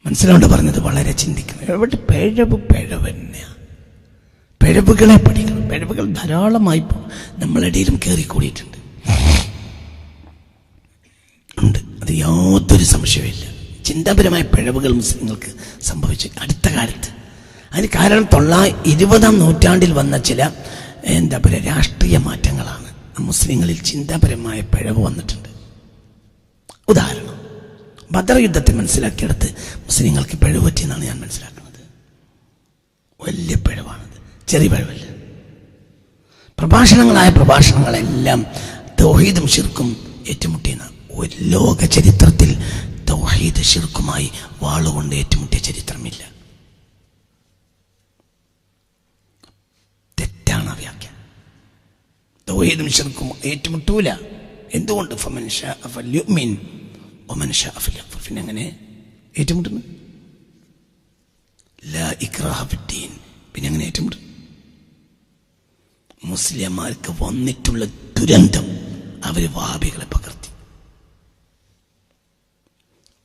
മനസ്സിലോണ്ട് പറഞ്ഞത് വളരെ ചിന്തിക്കണം. എവിടെ പിഴവ് തന്നെയാണ്. പിഴവുകളെ പഠിക്കണം. പിഴവുകൾ ധാരാളമായി നമ്മളിടയിലും കയറിക്കൂടിയിട്ടുണ്ട് ഉണ്ട്. അത് യാതൊരു സംശയമില്ല. ചിന്താപരമായ പിഴവുകൾ മുസ്ലിങ്ങൾക്ക് സംഭവിച്ചു അടുത്ത കാലത്ത്. അതിന് കാരണം 20-ാം നൂറ്റാണ്ടിൽ വന്ന ചില രാഷ്ട്രീയ മാറ്റങ്ങളാണ്. മുസ്ലിങ്ങളിൽ ചിന്താപരമായ പിഴവ് വന്നിട്ടുണ്ട്. ഉദാഹരണം, ബദർ യുദ്ധത്തെ മനസ്സിലാക്കിയെടുത്ത് മുസ്ലിങ്ങൾക്ക് പിഴവ് പറ്റിയെന്നാണ് ഞാൻ മനസ്സിലാക്കുന്നത്. വലിയ പിഴവാണത്, ചെറിയ പിഴവല്ല. പ്രഭാഷണങ്ങളെല്ലാം തൗഹീദും ശിർക്കും ഏറ്റുമുട്ടിയെന്ന ഒരു ലോക ചരിത്രത്തിൽ തൗഹീദ് ശിർക്കുമായി വാളുകൊണ്ട് ഏറ്റുമുട്ടിയ ചരിത്രമില്ല. തെറ്റാണ് വ്യാഖ്യാനം. തൗഹീദും ശിർക്കും ഏറ്റുമുട്ടൂല. എന്തുകൊണ്ട്? ഫമൻ ശാഅ ഫൽയുമിൻ വമൻ ശാഅ ഫൽയക്ഫുർ. പിന്നെ എങ്ങനെ ഏറ്റുമുട്ടുന്നു? ലാ ഇക്റാഹ ഫിദ്ദീൻ. പിന്നെ എങ്ങനെ ഏറ്റുമുട്ടും? മുസ്ലിംമാർക്ക് വന്നിട്ടുള്ള ദുരന്തം അവര് വഹാബികളെ പകർത്തി.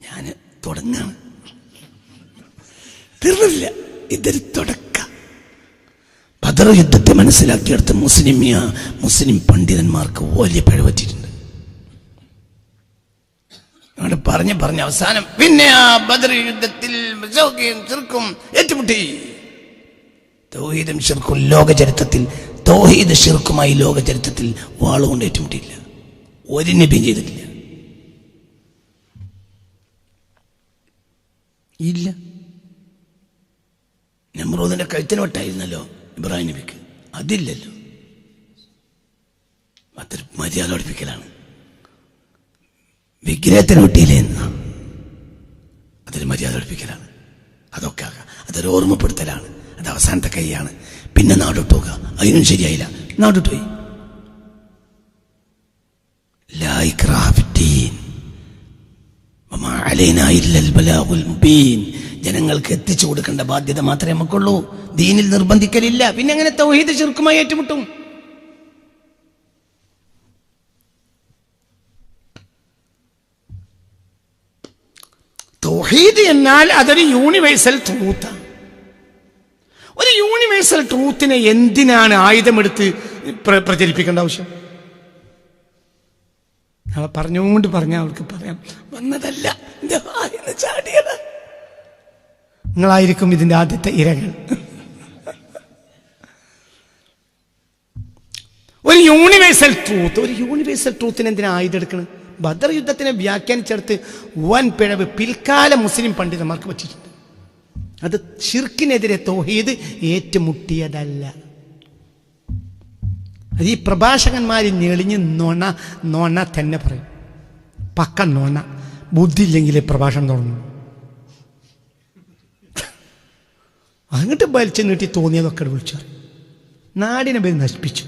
ഞാൻ തുടങ്ങാണ്, തീർന്നില്ല. ഇതൊരു തുടക്ക. ബദർ യുദ്ധത്തെ മനസ്സിലാക്കിയെടുത്ത് മുസ്ലിം പണ്ഡിതന്മാർക്ക് വലിയ പിഴവ് പറ്റിയിട്ടുണ്ട്. പറഞ്ഞ് അവസാനം പിന്നെ ആ ബദർ യുദ്ധത്തിൽ ശിർക്കും ഏറ്റുമുട്ടി. തൗഹീദും ശിർക്കും ലോക ചരിത്രത്തിൽ, തൗഹീദ് ശിർക്കുമായി ലോക ചരിത്രത്തിൽ വാളുകൊണ്ട് ഏറ്റുമുട്ടിയില്ല. ഒരു നബിയും ചെയ്തിട്ടില്ല. ഇല്ല. നമ്രൂദിന്റെ കഴുത്തിന് വെട്ടായിരുന്നല്ലോ ഇബ്രാഹിം നബിക്ക്, അതില്ലല്ലോ. അതൊരു മര്യാദ പഠിപ്പിക്കലാണ്. വിഗ്രഹത്തിന് വെട്ടിയില്ലേ എന്ന അതൊരു മര്യാദ പഠിപ്പിക്കലാണ്. അതൊരു ഓർമ്മപ്പെടുത്തലാണ്. അത് അവസാനത്തെ കൈയാണ്. പിന്നെ നാടോട്ട് പോകുക, അതിനും ശരിയായില്ല, നാടോട്ട് പോയി. ലാ ഇക്റാഹ ഫിദ്ദീൻ വമാ അലൈനാ ഇല്ലൽ ബലാഗുൽ മുബീൻ. ജനങ്ങൾക്ക് എത്തിച്ചു കൊടുക്കേണ്ട ബാധ്യത മാത്രമേ നമുക്കുള്ളൂ. ദീനിൽ നിർബന്ധിക്കലില്ല. പിന്നെ എങ്ങനെ തൗഹീദ് ശിർക്കുമായി ഏറ്റുമുട്ടും? തൗഹീദ് എന്നാൽ അതൊരു യൂണിവേഴ്സൽ ട്രൂത്താണ്. ഒരു യൂണിവേഴ്സൽ ട്രൂത്തിനെ എന്തിനാണ് ആയുധമെടുത്ത് പ്രചരിപ്പിക്കേണ്ട ആവശ്യം? പറഞ്ഞുകൊണ്ട് പറഞ്ഞാൽ അവർക്ക് പറയാം വന്നതല്ല, ചാടിയത്. നിങ്ങളായിരിക്കും ഇതിന്റെ ആദ്യത്തെ ഇരകൾ. ഒരു യൂണിവേഴ്സൽ ട്രൂത്തിന് എന്തിനാ ആയുധം എടുക്കണം? ബദർ യുദ്ധത്തിനെ വ്യാഖ്യാനിച്ചെടുത്ത് വൻ പിഴവ് പിൽക്കാല മുസ്ലിം പണ്ഡിതന്മാർക്ക് പറ്റിയിട്ടുണ്ട്. അത് ശിർക്കിനെതിരെ തൗഹീദ് ഏറ്റുമുട്ടിയതല്ല. അത് ഈ പ്രഭാഷകന്മാർ ഞെളിഞ്ഞ് നോണ തന്നെ പറയും. പക്ക നോണ. ബുദ്ധിയില്ലെങ്കിൽ പ്രഭാഷണം തുടങ്ങും. അങ്ങോട്ട് വലിച്ചു നീട്ടി തോന്നിയതൊക്കെ വിളിച്ചു നാടിനെ പേര് നശിപ്പിച്ചു.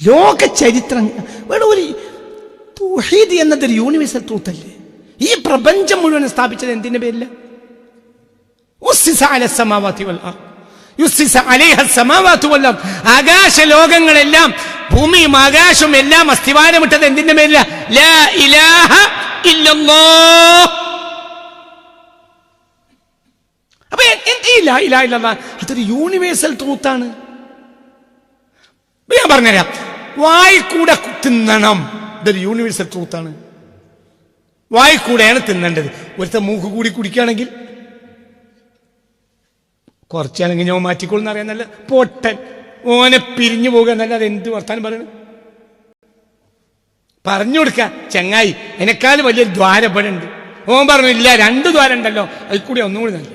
ലോക ചരിത്രം ഒരു തൗഹീദ് എന്നതൊരു യൂണിവേഴ്സൽ ട്രൂത്തല്ലേ? ഈ പ്രപഞ്ചം മുഴുവൻ സ്ഥാപിച്ചത് എന്തിന്റെ പേരില്ല? ആകാശ ലോകങ്ങളെല്ലാം, ഭൂമിയും ആകാശവും എല്ലാം അസ്ഥിവാരമിട്ടത് എന്തിന്റെ പേരില്ല? ലാ ഇലാഹ ഇല്ലല്ലാഹ്. അപ്പൊ ലാ ഇലാഹ ഇല്ലല്ലാഹ് അതൊരു യൂണിവേഴ്സൽ ട്രൂത്താണ്. ഞാൻ പറഞ്ഞുതരാം. വായിക്കൂടെ തിന്നണം, ഇതൊരു യൂണിവേഴ്സൽ ട്രൂത്താണ്. വായിക്കൂടെയാണ് തിന്നേണ്ടത്. ഒരുത്ത മൂക്ക് കൂടി കുടിക്കുകയാണെങ്കിൽ കുറച്ചാണെങ്കിൽ ഞാൻ മാറ്റിക്കൊള്ളുന്ന അറിയാന്നല്ല പൊട്ടൻ ഓനെ പിരിഞ്ഞു പോകുക എന്നല്ല. അത് എന്ത് വർത്താനം പറയണം? പറഞ്ഞു കൊടുക്ക, ചങ്ങായി എന്നെക്കാളും വലിയൊരു ദ്വാരം ഇവിടെ ഉണ്ട്. ഓൻ പറഞ്ഞു ഇല്ല, 2 ദ്വാരം ഉണ്ടല്ലോ, അതിൽ കൂടി ഒന്നുകൂടി നല്ല.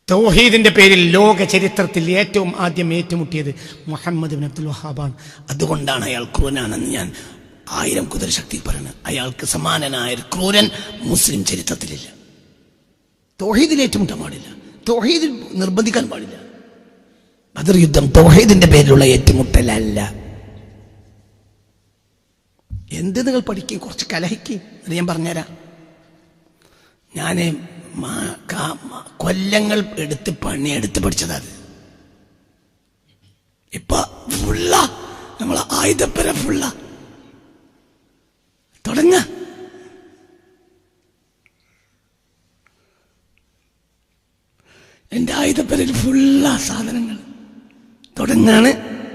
തൗഹീദിന്റെ പേരിൽ ലോക ചരിത്രത്തിൽ ഏറ്റവും ആദ്യം ഏറ്റുമുട്ടിയത് മുഹമ്മദ് ബിൻ അബ്ദുൽ വഹാബാണ്. അതുകൊണ്ടാണ് അയാൾ ക്രൂരനാണെന്ന് ഞാൻ 1000 കുതിരശക്തി പറയുന്നത്. അയാൾക്ക് സമാനനായ ഒരു ക്രൂരൻ മുസ്ലിം ചരിത്രത്തിലില്ല. തൗഹീദിൽ ഏറ്റുമുട്ടാൻ പാടില്ല, തൗഹീദിൽ നിർബന്ധിക്കാൻ പാടില്ല. ബദർ യുദ്ധം തൗഹീദിന്റെ പേരിലുള്ള ഏറ്റുമുട്ടലല്ല. എന്ത് നിങ്ങൾ പഠിക്കും, കുറച്ച് കലഹിക്കും, അത് ഞാൻ പറഞ്ഞുതരാം. ഞാൻ കൊല്ലങ്ങൾ എടുത്ത് പണിയെടുത്ത് പഠിച്ചത്. ഇപ്പൊ ഫുള്ള നമ്മളെ ആയുധപ്പര ഫുള്ള തുടങ്ങ. എൻ്റെ ആയുധപ്പരയിൽ ഫുള്ളാ സാധനങ്ങൾ തുടങ്ങാണ്.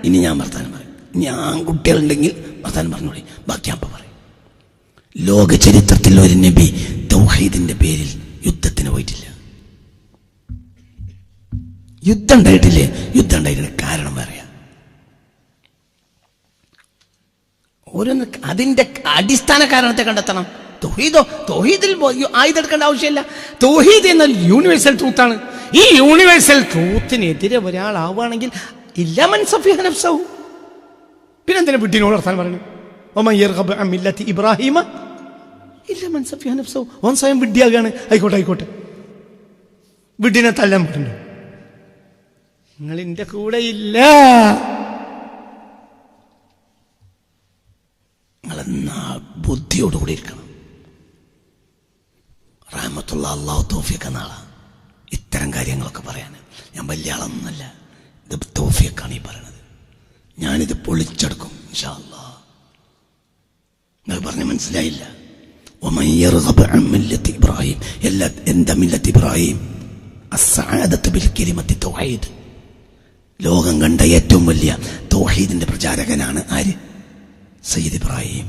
ഇനി ഞാൻ വർത്താനം പറയും. ഇനി ആൺകുട്ടികളുണ്ടെങ്കിൽ വർത്താനം പറഞ്ഞോളി, ബാക്കി അപ്പം പറയും. ലോക ചരിത്രത്തിൽ ഒരു നബി തൗഹീദിന്റെ പേരിൽ യുദ്ധത്തിന് പോയിട്ടില്ല. യുദ്ധം ഉണ്ടായിട്ടില്ലേ? യുദ്ധം ഉണ്ടായിട്ടില്ല. കാരണം പറയാ, ഓരോന്ന് അതിന്റെ അടിസ്ഥാന കാരണത്തെ കണ്ടെത്തണം. തൗഹീദിൽ ആയുധം എടുക്കേണ്ട ആവശ്യമില്ല. തൗഹീദ് എന്നാൽ യൂണിവേഴ്സൽ ട്രൂത്താണ്. ഈ യൂണിവേഴ്സൽ ട്രൂത്തിനെതിരെ ഒരാളാവുകയാണെങ്കിൽ ഇല്ല മൻ സഫിഹ നഫ്സഹു. പിന്നെന്തിനാ വിട്ടിനോട് വർത്താനം പറഞ്ഞു? വമൻ യർഗബു അൻ മില്ലത്തി ഇബ്രാഹിമ ഇല്ല മൻ സഫിഹ നഫ്സഹു. ഓൻ സ്വയം വിഡ്ഢിയാകാണ്. ആയിക്കോട്ടെ, വിഡ്ഢിനെ തല്ലാൻ പറഞ്ഞു. നിങ്ങൾ എന്റെ കൂടെ ഇല്ല. നിങ്ങളെന്നാ ബുദ്ധിയോടുകൂടി ഇരിക്കണം. റഹ്മത്തുള്ള അല്ലാഹു തൗഫീഖ് നാളാ ഇത്തരം കാര്യങ്ങളൊക്കെ പറയാൻ. ഞാൻ വലിയ ആളൊന്നുമല്ല, ഇത് തൗഫീഖാണ് ഈ പറയണത്. ഞാനിത് പൊളിച്ചെടുക്കും ഇൻഷാ അല്ലാഹ്. നിങ്ങൾ പറഞ്ഞ മനസ്സിലായില്ല? വമൻ യർഗബു അൻ മില്ലത്തി ഇബ്രാഹിം, എന്താ മില്ലത്തി ഇബ്രാഹിം? അസ്സഅദത്തു ബിൽ കലിമത്തി തൗഹീദ്. ലോകം കണ്ട ഏറ്റവും വലിയ തൗഹീദിന്റെ പ്രചാരകനാണ് ആര്? സയ്യിദ് ഇബ്രാഹിം.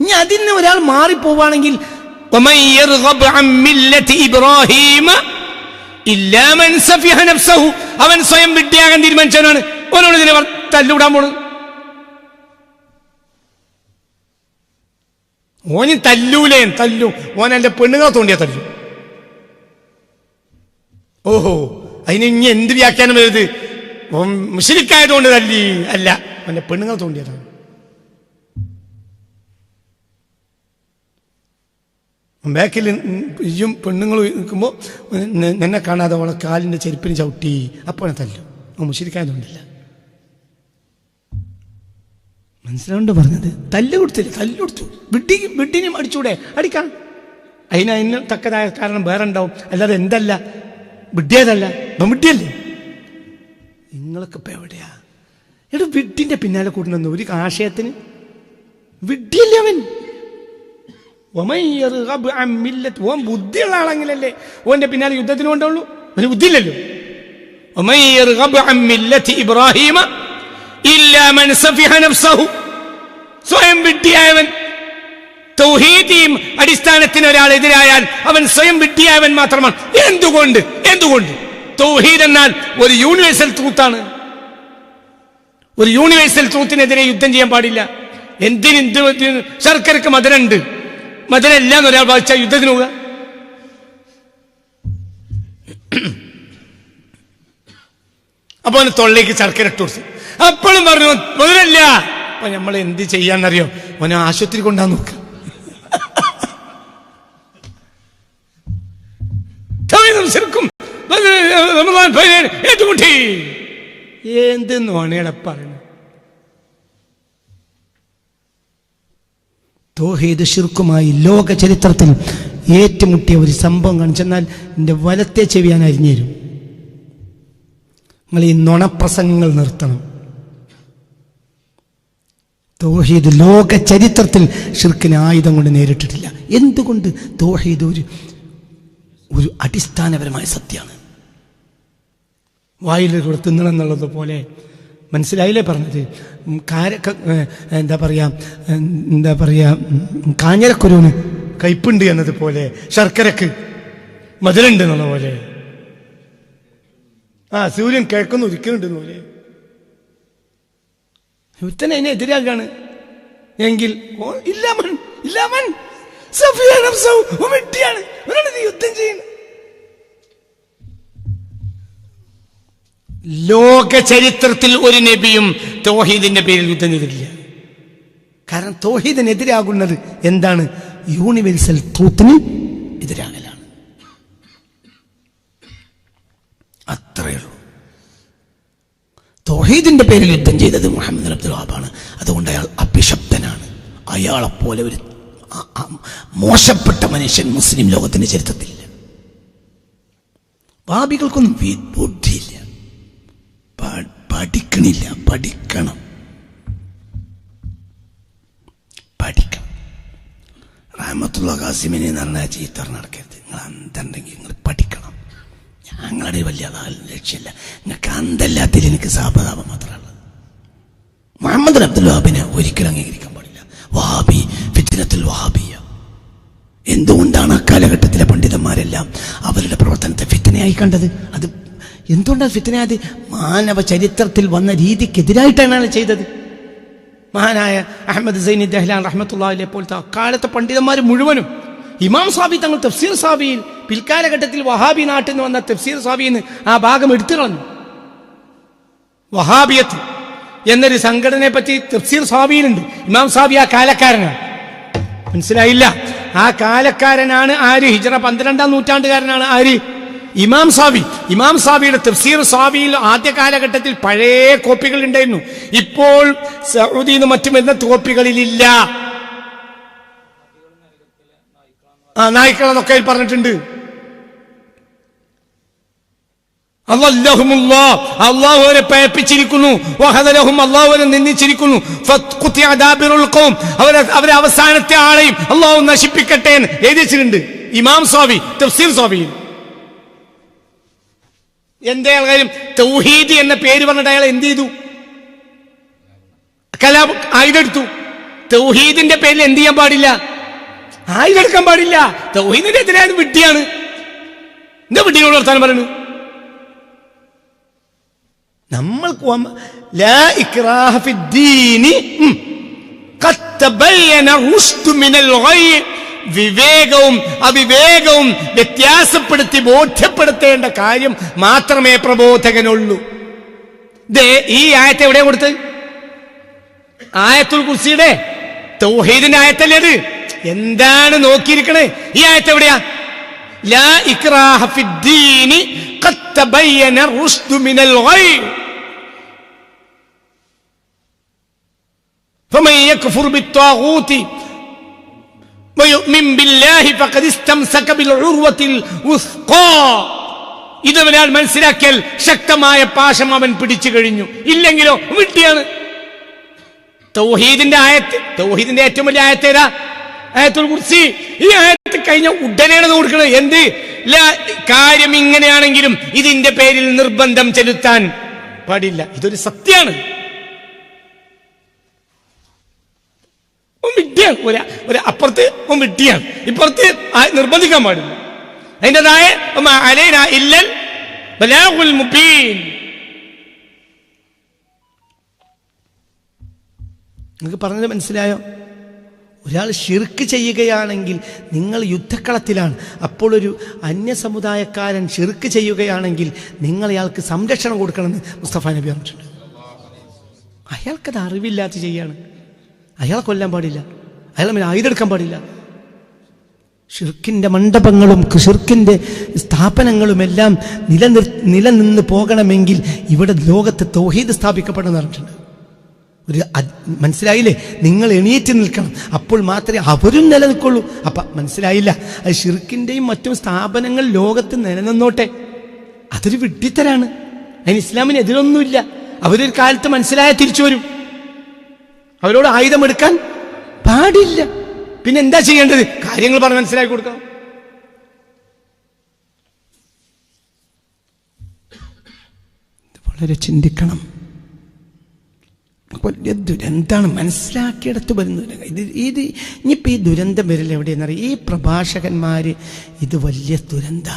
ഇനി അതിന് ഒരാൾ മാറിപ്പോവാണെങ്കിൽ വമൻ യർഗബു അൻ മില്ലത്തി ഇബ്രാഹിം ഇല്ലാ മൻ സഫിഹ നഫ്സഹു, അവൻ സ്വയം വിഡ്ഢിയാകാൻ തീരുമാനിച്ചവനാണ്. ഓനോട് ഇതിനെ തല്ലുവിടാൻ പോണത്. ഓന് തല്ലൂലേ? തല്ലും. ഓൻ എന്റെ പെണ്ണുങ്ങളെ തോണ്ടിയാ തല്ലു. ഓഹോ, അതിന് ഇനി എന്ത് വ്യാഖ്യാനം വരുത്? ഓൻ മുശ്രിക്കായതുകൊണ്ട് തല്ലി അല്ല, എന്റെ പെണ്ണുങ്ങളെ തോണ്ടിയതാണ്. ബാക്കിൽ ഇയും പെണ്ണുങ്ങൾ നിൽക്കുമ്പോൾ എന്നെ കാണാതെ അവളെ കാലിൻ്റെ ചെരുപ്പിന് ചവിട്ടി, അപ്പോൾ തല്ലും. മുശ്രിക്കായതുകൊണ്ടില്ല. മനസ്സിലാവുണ്ട് പറഞ്ഞത്? തല്ല് കൊടുത്തില്ല, തല്ല് കൊടുത്തു. വിഡ്ഢിനും അടിച്ചൂടെ? അടിക്കാം. അതിന് തക്കതായ കാരണം വേറെ ഉണ്ടാവും. അല്ലാതെ എന്തല്ല, വിഡ്ഢിയതല്ല, വിഡ്ഢിയല്ലേ? നിങ്ങളൊക്കെ ഇപ്പം എവിടെയാ? എടാ, വിഡ്ഢിന്റെ പിന്നാലെ കൂട്ടണമെന്ന് ഒരു ആശയത്തിന്. വിഡ്ഢിയല്ലേ അവൻ? ഓൻ ബുദ്ധിയുള്ള ആളെങ്കിലല്ലേ ഓന്റെ പിന്നാലെ യുദ്ധത്തിന് കൊണ്ടുള്ളൂ. അവന് ബുദ്ധിയില്ലല്ലോ. ഇബ്രാഹിമ ഇല്ലാ മൻ സഫിഹ നഫ്സഹു, സ്വയം വിഡ്ഢിയായവൻ. തൗഹീദീം അടിസ്ഥാനത്തിന് ഒരാൾ എതിരായാൽ അവൻ സ്വയം വിഡ്ഢിയായവൻ മാത്രമാണ്. എന്തുകൊണ്ട്? തൗഹീദ് എന്നാൽ ഒരു യൂണിവേഴ്സൽ ട്രൂത്താണ്. ഒരു യൂണിവേഴ്സൽ ട്രൂത്തിനെതിരെ യുദ്ധം ചെയ്യാൻ പാടില്ല. എന്തിന്? ശർക്കരക്ക് മധുരമുണ്ട്, മധുരമില്ല എന്നൊരാൾ വായിച്ചാൽ യുദ്ധത്തിന് പോവുക. അപ്പൊ അവന് തൊള്ളേക്ക് ശർക്കര ഇട്ട് കൊടുത്തു. അപ്പോഴും പറഞ്ഞു മധുരമില്ല. അപ്പൊ നമ്മൾ എന്ത് ചെയ്യാന്നറിയോ? അവനെ ആശുപത്രി കൊണ്ടാ നോക്കുക. ശരിക്കും ഏറ്റുമുട്ടി എന്തെന്ന് വേണേടെ പറയണം. തൗഹീദ് ശിർക്കുമായി ലോക ചരിത്രത്തിൽ ഏറ്റുമുട്ടിയ ഒരു സംഭവം കാണിച്ചെന്നാൽ എൻ്റെ വലത്തെ ചെവി ഞാൻ അരിഞ്ഞു തരും. നിങ്ങൾ ഈ നുണപ്രസംഗങ്ങൾ നിർത്തണം. തൗഹീദ് ലോക ചരിത്രത്തിൽ ശിർക്കിനെ ആയുധം കൊണ്ട് നേരിട്ടിട്ടില്ല. എന്തുകൊണ്ട്? തൗഹീദ് ഒരു അടിസ്ഥാനപരമായ സത്യമാണ്. വായിലൂടെ തിന്നണം എന്നുള്ളത് പോലെ. മനസ്സിലായില്ലേ പറഞ്ഞത്? എന്താ പറയാ കാഞ്ഞിരക്കുരുവിന് കയ്പുണ്ട് എന്നതുപോലെ ശർക്കരക്ക് മധുരണ്ട് എന്നുള്ള പോലെ. സൂര്യൻ കിഴക്കൊന്ന് ഉദിക്കുന്നുണ്ടെന്ന് പോലെ. യുദ്ധനെ അതിനെ എതിരാകാണ് എങ്കിൽ യുദ്ധം ചെയ്യുന്നത്. ലോക ചരിത്രത്തിൽ ഒരു നബിയും തൗഹീദിന്റെ പേരിൽ യുദ്ധം ചെയ്തിട്ടില്ല. കാരണം തൗഹീദിനെതിരാകുന്നത് എന്താണ്? യൂണിവേഴ്സൽ ട്രൂത്തിന് എതിരാകലാണ്. അത്രയേ ഉള്ളൂ. തൗഹീദിന്റെ പേരിൽ യുദ്ധം ചെയ്തത് മുഹമ്മദ് അബ്ദുൽ വഹാബാണ്. അതുകൊണ്ട് അയാൾ അഭിശപ്തനാണ്. അയാളെപ്പോലെ ഒരു മോശപ്പെട്ട മനുഷ്യൻ മുസ്ലിം ലോകത്തിന്റെ ചരിത്രത്തിലില്ല. വഹാബികൾക്കൊന്നും ബുദ്ധിയില്ല, പഠിക്കണില്ല. പഠിക്കണം. റഹ്മത്തുള്ള ഖാസിമിനെ എന്ന് പറഞ്ഞാൽ ചീത്ത നടക്കരുത്. നിങ്ങൾ അന്തണ്ടെങ്കിൽ നിങ്ങൾ പഠിക്കണം. ഞങ്ങളുടെ വലിയ ലക്ഷ്യമില്ല. നിങ്ങൾക്ക് അന്തല്ലാത്തിൽ എനിക്ക് സാപതാപം മാത്രമുള്ളത്. മുഹമ്മദ് അബ്ദുൽ വഹാബിനെ ഒരിക്കലും അംഗീകരിക്കാൻ പാടില്ല. വഹാബി ഫിത്നത്തുൽ വഹാബിയ. എന്തുകൊണ്ടാണ് അക്കാലഘട്ടത്തിലെ പണ്ഡിതന്മാരെല്ലാം അവരുടെ പ്രവർത്തനത്തെ ഫിത്നയായി കണ്ടത്? അത് എന്തുകൊണ്ടാണ് ഫിത്നയായത്? മാനവ ചരിത്രത്തിൽ വന്ന രീതിക്കെതിരായിട്ടാണ് ചെയ്തത്. മഹാനായ അഹമ്മദ് സൈനി ദഹ്ലാൻ റഹ്മത്തുള്ളാഹിയെ പോലത്തെ അക്കാലത്തെ പണ്ഡിതന്മാർ മുഴുവനും, ഇമാം സാബി തങ്ങൾ തഫ്സീർ സാബിയിൽ പിൽക്കാലഘട്ടത്തിൽ വഹാബി നാട്ടിൽ നിന്ന് വന്ന തഫ്സീർ സാബിന്ന് ആ ഭാഗം എടുത്തു കളഞ്ഞു. വഹാബിയത്ത് എന്നൊരു സംഘടനയെ പറ്റി തഫ്സീർ സാബിയിലുണ്ട്. ഇമാം സാബി ആ കാലക്കാരനാണ്. മനസ്സിലായില്ല? ആ കാലക്കാരനാണ് ആര്? ഹിജ്റ 12-ാം നൂറ്റാണ്ടുകാരനാണ് ആര്? ഇമാം സാബി. ഇമാം സാബിയുടെ തഫ്സീർ സാബിയിൽ ആദ്യ കാലഘട്ടത്തിൽ പഴയ കോപ്പികൾ ഉണ്ടായിരുന്നു. ഇപ്പോൾ സൗദിയിൽ നിന്ന് മറ്റും വരുന്ന കോപ്പികളിലില്ല. നായ്ക്കളെന്നൊക്കെ പറഞ്ഞിട്ടുണ്ട്. അള്ളാഹു അവരെ പയപ്പിച്ചിരിക്കുന്നു, അള്ളാഹു അവരെ നിന്ദിച്ചിരിക്കുന്നു. അവരെ അവസാനത്തെ ആളെയും അള്ളാഹു നശിപ്പിക്കട്ടെ എന്ന് എഴുതി വെച്ചിട്ടുണ്ട് ഇമാം സാബി തഫ്സീർ സാബിയിൽ. എന്തേ കാര്യം? തൗഹീദ് എന്ന പേര് പറഞ്ഞിട്ട് അയാൾ എന്ത് ചെയ്തു? കലാം ആയുധെടുത്തു. തൗഹീദിന്റെ പേരിൽ എന്ത് ചെയ്യാൻ പാടില്ല? ആയുധെടുക്കാൻ പാടില്ല. തൗഹീദിന്റെ എതിരായത് വിഡ്ഢിയാണ്. എന്താ വിഡ്ഢിയോട് വർത്താനം പറയുന്നു? നമ്മൾക്ക് ലാ ഇക്റാഹ ഫിദ്ദീനി ഖദ് തബയ്യന റുശ്ദു മിനൽ ഗയ്. വിവേകവും അവിവേകവും വ്യത്യാസപ്പെടുത്തി ബോധ്യപ്പെടുത്തേണ്ട കാര്യം മാത്രമേ പ്രബോധകനുള്ളൂ. ഈ ആയത്ത് എവിടെ കൊടുത്ത്? ആയത്തുൽ കുർസിയുടെ തൗഹീദിന്റെ ആയത്തല്ലേ അത്? എന്താണ് നോക്കിയിരിക്കണേ? ഈ ആയത്ത് എവിടെയാ? ലാ ഇക്റാഹ ഫിദ്ദീനി ഖദ് തബയ്യന റുശ്ദു മിനൽ ഗയ് ഫമൻ യക്ഫുർ ബിത്വാഗൂതി വയുമിൻ ബില്ലാഹി ഫഖദ് ഇസ്തംസക ബിൽ ഉർവത്തിൽ ഉസ്ഖാ. ഇതൊരാൾ മനസ്സിലാക്കിയാൽ ശക്തമായ പാശം അവൻ പിടിച്ചു കഴിഞ്ഞു. ഇല്ലെങ്കിലോ വിട്ടിയാണ്. തൗഹീദിന്റെ ആയത്ത്, തൗഹീദിന്റെ ഏറ്റവും വലിയ ആയത്ത് ഏതാ? ആയത്തുൽ കുർസി. ഈ ആയത്ത് കഴിഞ്ഞ ഉടനെയാണ് കൊടുക്കുന്നത്. എന്ത് കാര്യം ഇങ്ങനെയാണെങ്കിലും ഇതിന്റെ പേരിൽ നിർബന്ധം ചെലുത്താൻ പാടില്ല. ഇതൊരു സത്യമാണ്. വിട്ടിയാണ്. അപ്പുറത്ത് വിട്ടിയാണ്, ഇപ്പുറത്ത് നിർബന്ധിക്കാൻ പാടില്ല. അതിൻ്റെതായ ഇല്ലൽ ബലാഗുൽ മുബീൻ. നിങ്ങൾക്ക് പറഞ്ഞത് മനസ്സിലായോ? ഒരാൾ ഷിർക്ക് ചെയ്യുകയാണെങ്കിൽ നിങ്ങൾ യുദ്ധക്കളത്തിലാണ്. അപ്പോൾ ഒരു അന്യ സമുദായക്കാരൻ ഷിർക്ക് ചെയ്യുകയാണെങ്കിൽ നിങ്ങൾ അയാൾക്ക് സംരക്ഷണം കൊടുക്കണമെന്ന് മുസ്തഫ നബി പറഞ്ഞിട്ടുണ്ട്. അയാൾക്കത് അറിവില്ലാത്ത ചെയ്യാണ്. അയാളെ കൊല്ലാൻ പാടില്ല, അയാളെ മേലെ ആയുധെടുക്കാൻ പാടില്ല. ഷിർക്കിന്റെ മണ്ഡപങ്ങളും ഷിർക്കിന്റെ സ്ഥാപനങ്ങളുമെല്ലാം നിലനിന്ന് പോകണമെങ്കിൽ ഇവിടെ ലോകത്ത് തൗഹീദ് സ്ഥാപിക്കപ്പെടുമെന്ന് പറഞ്ഞിട്ടുണ്ട്. മനസ്സിലായില്ലേ? നിങ്ങൾ എണീറ്റ് നിൽക്കണം, അപ്പോൾ മാത്രമേ അവരും നിലനിൽക്കുള്ളൂ. അപ്പൊ മനസ്സിലായില്ല? അത് ഷിർക്കിന്റെയും മറ്റും സ്ഥാപനങ്ങൾ ലോകത്ത് നിലനിന്നോട്ടെ. അതൊരു വിഡ്ഢിത്തരാണ്. അതിന് ഇസ്ലാമിന് എതിരൊന്നുമില്ല. അവരൊരു കാലത്ത് മനസ്സിലായ തിരിച്ചു വരും. അവരോട് ആയുധമെടുക്കാൻ പാടില്ല. പിന്നെ എന്താ ചെയ്യേണ്ടത്? കാര്യങ്ങൾ പറഞ്ഞ് മനസ്സിലാക്കി കൊടുക്കണം. വളരെ ചിന്തിക്കണം. വലിയ ദുരന്തമാണ് മനസ്സിലാക്കിയെടുത്ത് വരുന്നത്. ഇത് ഇനിയിപ്പോൾ ഈ ദുരന്തം വരില്ല എവിടെയെന്നറിയാം? ഈ പ്രഭാഷകന്മാർ ഇത് വലിയ ദുരന്ത.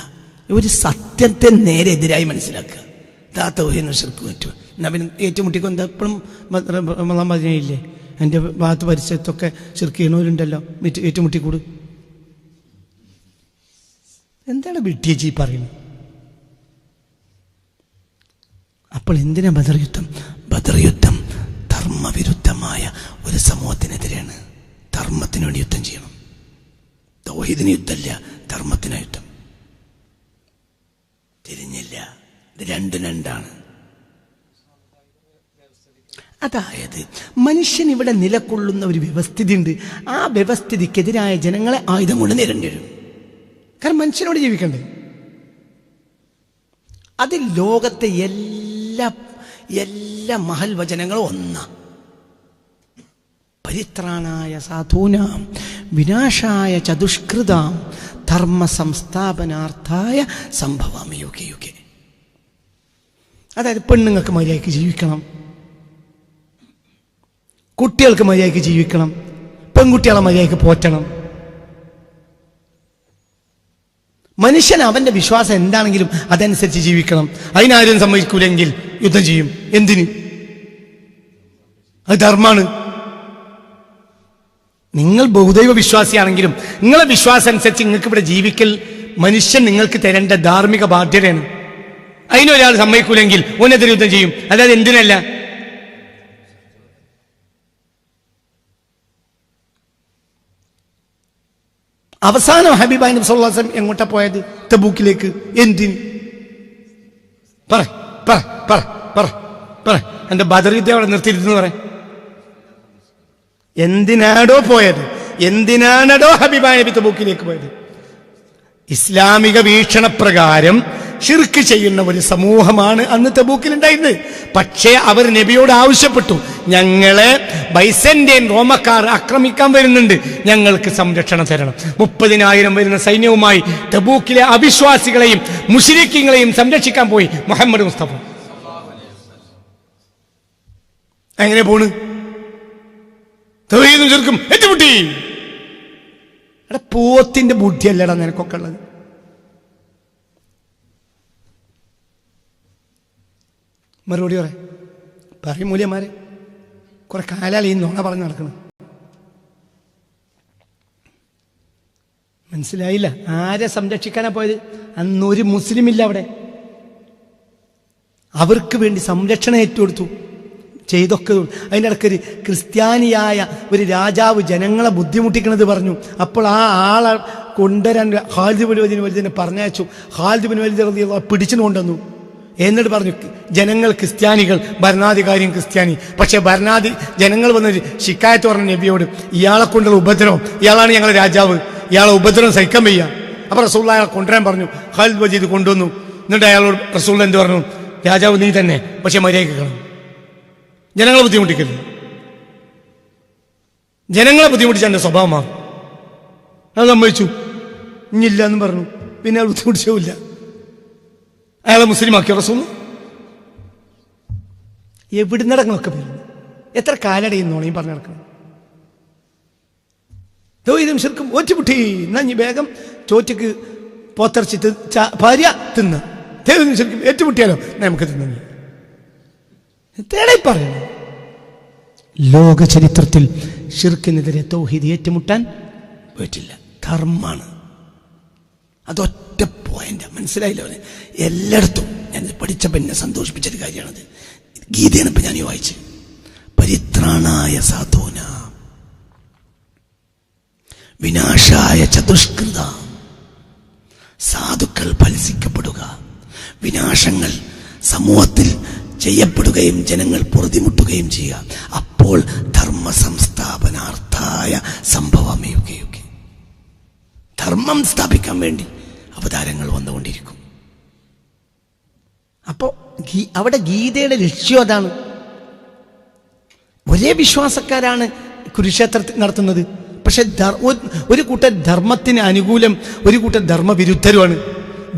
ഒരു സത്യത്തെ നേരെ എതിരായി മനസ്സിലാക്കുക. താത്തവഹിന് ശിർക്ക് പറ്റും. എന്നാൽ പിന്നെ ഏറ്റുമുട്ടിക്കും. എന്താ എപ്പോഴും മതിനയില്ലേ? എൻ്റെ ഭാഗത്ത് പരിസരത്തൊക്കെ ശിർക്ക് ചെയ്യണവരുണ്ടല്ലോ. ഏറ്റുമുട്ടിക്കൂട്. എന്താണ് വിട്ടിയജി പറയുന്നത്? അപ്പോൾ എന്തിനാ ബദർ യുദ്ധം? ബദർ യുദ്ധം ധർമ്മവിരുദ്ധമായ ഒരു സമൂഹത്തിനെതിരെയാണ്. ധർമ്മത്തിന് വേണ്ടി യുദ്ധം ചെയ്യണം. തൗഹീദിന് യുദ്ധമല്ല, ധർമ്മത്തിന് യുദ്ധം. തിരിഞ്ഞില്ല. ഇത് രണ്ടാണ്. അതായത് മനുഷ്യൻ ഇവിടെ നിലകൊള്ളുന്ന ഒരു വ്യവസ്ഥിതി ഉണ്ട്. ആ വ്യവസ്ഥിതിക്കെതിരായ ജനങ്ങളെ ആയുധം കൊണ്ട് നേരിടേണ്ടി വരും. കാരണം മനുഷ്യനോട് ജീവിക്കണ്ടേ? അതിൽ ലോകത്തെ എല്ലാ മഹൽ വചനങ്ങളും ഒന്നാ. പരിത്രാണായ സാധൂനാം വിനാശായ ചതുഷ്കൃതാം ധർമ്മ സംസ്ഥാപനാർത്ഥായ സംഭവാമി യുഗേ യുഗേ. അതായത് പെണ്ണുങ്ങൾക്ക് മര്യാദയ്ക്ക് ജീവിക്കണം, കുട്ടികൾക്ക് മര്യാദയ്ക്ക് ജീവിക്കണം, പെൺകുട്ടികളെ മര്യാദയ്ക്ക് പോറ്റണം. മനുഷ്യൻ അവന്റെ വിശ്വാസം എന്താണെങ്കിലും അതനുസരിച്ച് ജീവിക്കണം. അതിനാരും സമ്മതിക്കൂലെങ്കിൽ യുദ്ധം ചെയ്യും. എന്തിന്? അത് ധർമ്മാണ്. നിങ്ങൾ ബഹുദൈവ വിശ്വാസിയാണെങ്കിലും നിങ്ങളെ വിശ്വാസം അനുസരിച്ച് നിങ്ങൾക്ക് ഇവിടെ ജീവിക്കൽ മനുഷ്യൻ നിങ്ങൾക്ക് തരേണ്ട ധാർമ്മിക ബാധ്യതയാണ്. അതിനൊരാൾ സമ്മതിക്കൂലെങ്കിൽ ഓനെതിരെ യുദ്ധം ചെയ്യും. അല്ലാതെ എന്തിനല്ല. അവസാനം ഹബീബായ നബി സല്ലല്ലാഹു അലൈഹി വസല്ലം എങ്ങോട്ടാ പോയത്? തബൂക്കിലേക്ക്. എന്തിന്? പറ പറ പറ പറ പറ എന്റെ ബദർ യുദ്ധം അവിടെ നിർത്തിയിരുന്നു പറ. എന്തിനാടോ പോയത്? എന്തിനാണോ ഹബീബായ നബി തബൂക്കിലേക്ക് പോയത്? ഇസ്ലാമിക വീക്ഷണപ്രകാരം ശിർക്ക് ചെയ്യുന്ന ഒരു സമൂഹമാണ് അന്ന് തബൂക്കിലുണ്ടായിരുന്നത്. പക്ഷേ അവർ നബിയോട് ആവശ്യപ്പെട്ടു, ഞങ്ങളെ ബൈസന്റൈൻ റോമക്കാർ ആക്രമിക്കാൻ വരുന്നുണ്ട്, ഞങ്ങൾക്ക് സംരക്ഷണം തരണം. 30,000 വരുന്ന സൈന്യവുമായി തബൂക്കിലെ അവിശ്വാസികളെയും മുശ്രിക്കീങ്ങളെയും സംരക്ഷിക്കാൻ പോയി മുഹമ്മദ് മുസ്തഫ. എങ്ങനെ പോണ്? തൗഹീദും ശിർക്കും ഏറ്റുമുട്ടി. എടാ, പോത്തിന്റെ ബുദ്ധിയല്ലടാ നിനക്കൊക്കെ ഉള്ളത്. മറുപടി പറയും മൂല്യന്മാരെ. കുറെ കാലാലി നോണ പറഞ്ഞ് നടക്കണം. മനസ്സിലായില്ല? ആരെ സംരക്ഷിക്കാനാ പോയത്? അന്നൊരു മുസ്ലിം ഇല്ല അവിടെ. അവർക്ക് വേണ്ടി സംരക്ഷണം ഏറ്റെടുത്തു ചെയ്തൊക്കെ. അതിൻ്റെ ഇടയ്ക്കൊരു ക്രിസ്ത്യാനിയായ ഒരു രാജാവ് ജനങ്ങളെ ബുദ്ധിമുട്ടിക്കണത് പറഞ്ഞു. അപ്പോൾ ആ ആളെ കൊണ്ടുവരാൻ ഖാലിദ് ബിൻ വലീദിനെ പറഞ്ഞയച്ചു. ഖാലിദ് ബിൻ വലീദ് റളിയല്ലാഹു അൻഹു പിടിച്ചു കൊണ്ടുവന്നു. എന്നിട്ട് പറഞ്ഞു, ജനങ്ങൾ ക്രിസ്ത്യാനികൾ, ഭരണാധികാരിയും ക്രിസ്ത്യാനി. പക്ഷെ ജനങ്ങൾ വന്നൊരു ശിക്കായത്ത് പറഞ്ഞ നബിയോട്, ഇയാളെ കൊണ്ടുള്ള ഉപദ്രവം, ഇയാളാണ് ഞങ്ങളുടെ രാജാവ്, ഇയാളെ ഉപദ്രവം സഹിക്കാൻ വയ്യ. അപ്പൊ റസൂലുള്ളാഹി അയാളെ കൊണ്ടുവരാൻ പറഞ്ഞു. ഖാലിദ് വലീദ് കൊണ്ടുവന്നു. എന്നിട്ട് അയാളോട് റസൂലുള്ളാഹി എന്ത് പറഞ്ഞു? രാജാവ് നീ തന്നെ, പക്ഷെ മര്യാദയ്ക്ക് കാണും, ജനങ്ങളെ ബുദ്ധിമുട്ടിക്കരുത്. ജനങ്ങളെ ബുദ്ധിമുട്ടിച്ച എന്റെ സ്വഭാവമാണ്. അത് സമ്മതിച്ചു. ഇനിയില്ല എന്ന് പറഞ്ഞു. പിന്നെ അയാൾ ബുദ്ധിമുട്ടിച്ചില്ല. അയാളെ മുസ്ലിമാക്കിയോ റസൂൽ? എവിടുന്നടങ്ങളൊക്കെ വരുന്നു? എത്ര കാലടയുന്നോളൂ ഈ പറഞ്ഞു നടക്കണം. തൗഹീദും ശിർക്കും ഒറ്റമുട്ടി. എന്നാ ഇനി വേഗം ചോറ്റക്ക് പോത്തിറച്ചി ഭാര്യ തിന്ന്. തൗഹീദും ശിർക്കും ഏറ്റുമുട്ടിയാലോ നമുക്ക് തിന്നു. പറയണം. ലോക ചരിത്രത്തിൽ ശിർക്കിനെതിരെ തൗഹീദ് ഏറ്റുമുട്ടാൻ പറ്റില്ല. ധർമ്മാണ്. അതൊറ്റ പോയിന്റ്. മനസ്സിലായില്ല അവന്? എല്ലായിടത്തും ഞാൻ പഠിച്ചപ്പോൾ എന്നെ സന്തോഷിപ്പിച്ചൊരു കാര്യമാണത്. ഗീതയാണ് ഇപ്പൊ ഞാൻ വായിച്ച്. പരിത്രാണായ സാധൂന വിനാശായ ചതുഷ്കൃത. സാധുക്കൾ ഫലസിക്കപ്പെടുക, വിനാശങ്ങൾ സമൂഹത്തിൽ ചെയ്യപ്പെടുകയും ജനങ്ങൾ പൊറുതിമുട്ടുകയും ചെയ്യുക. അപ്പോൾ ധർമ്മ സംസ്ഥാപനാർത്ഥായ സംഭവമേ യുഗേ യുഗേ. ധർമ്മം സ്ഥാപിക്കാൻ വേണ്ടി അവതാരങ്ങൾ വന്നുകൊണ്ടിരിക്കും. അപ്പോ അവിടെ ഗീതയുടെ ലക്ഷ്യം അതാണ്. ഒരേ വിശ്വാസക്കാരാണ് കുരുക്ഷേത്രത്തിൽ നടത്തുന്നത്. പക്ഷെ ഒരു കൂട്ടർ ധർമ്മത്തിന് അനുകൂലം, ഒരു കൂട്ടർ ധർമ്മവിരുദ്ധരുമാണ്.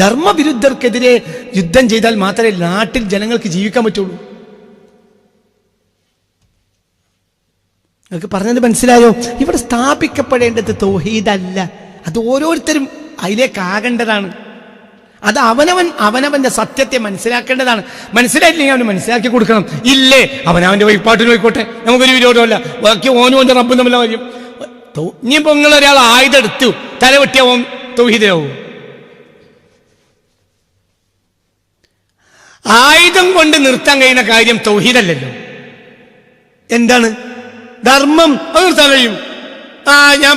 ധർമ്മവിരുദ്ധർക്കെതിരെ യുദ്ധം ചെയ്താൽ മാത്രമേ നാട്ടിൽ ജനങ്ങൾക്ക് ജീവിക്കാൻ പറ്റുള്ളൂ. നിങ്ങൾക്ക് പറഞ്ഞത് മനസ്സിലായോ? ഇവിടെ സ്ഥാപിക്കപ്പെടേണ്ടത് തൗഹീദല്ല, അത് ഓരോരുത്തരും അതിലേക്കാകേണ്ടതാണ്. അത് അവനവന്റെ സത്യത്തെ മനസ്സിലാക്കേണ്ടതാണ്. മനസ്സിലായില്ലെങ്കിൽ അവന് മനസ്സിലാക്കി കൊടുക്കണം. ഇല്ലേ അവനവന്റെ വഴിപാട്ടിന് പോയിക്കോട്ടെ, നമുക്കൊരു വിരോധമല്ല. ബാക്കി ഓനും ഓന്റെ റബ്ബും തമ്മിലുള്ള കാര്യം. ഇനിയിപ്പോ നിങ്ങളൊരാൾ ആയുധം എടുത്തു തല വെട്ടിയാവും തൗഹീദാവും. ആയുധം കൊണ്ട് നിർത്താൻ കഴിയുന്ന കാര്യം തൗഹീദല്ലല്ലോ. എന്താണ്? ധർമ്മം. അത് നിർത്താൻ കഴിയും. ഞാൻ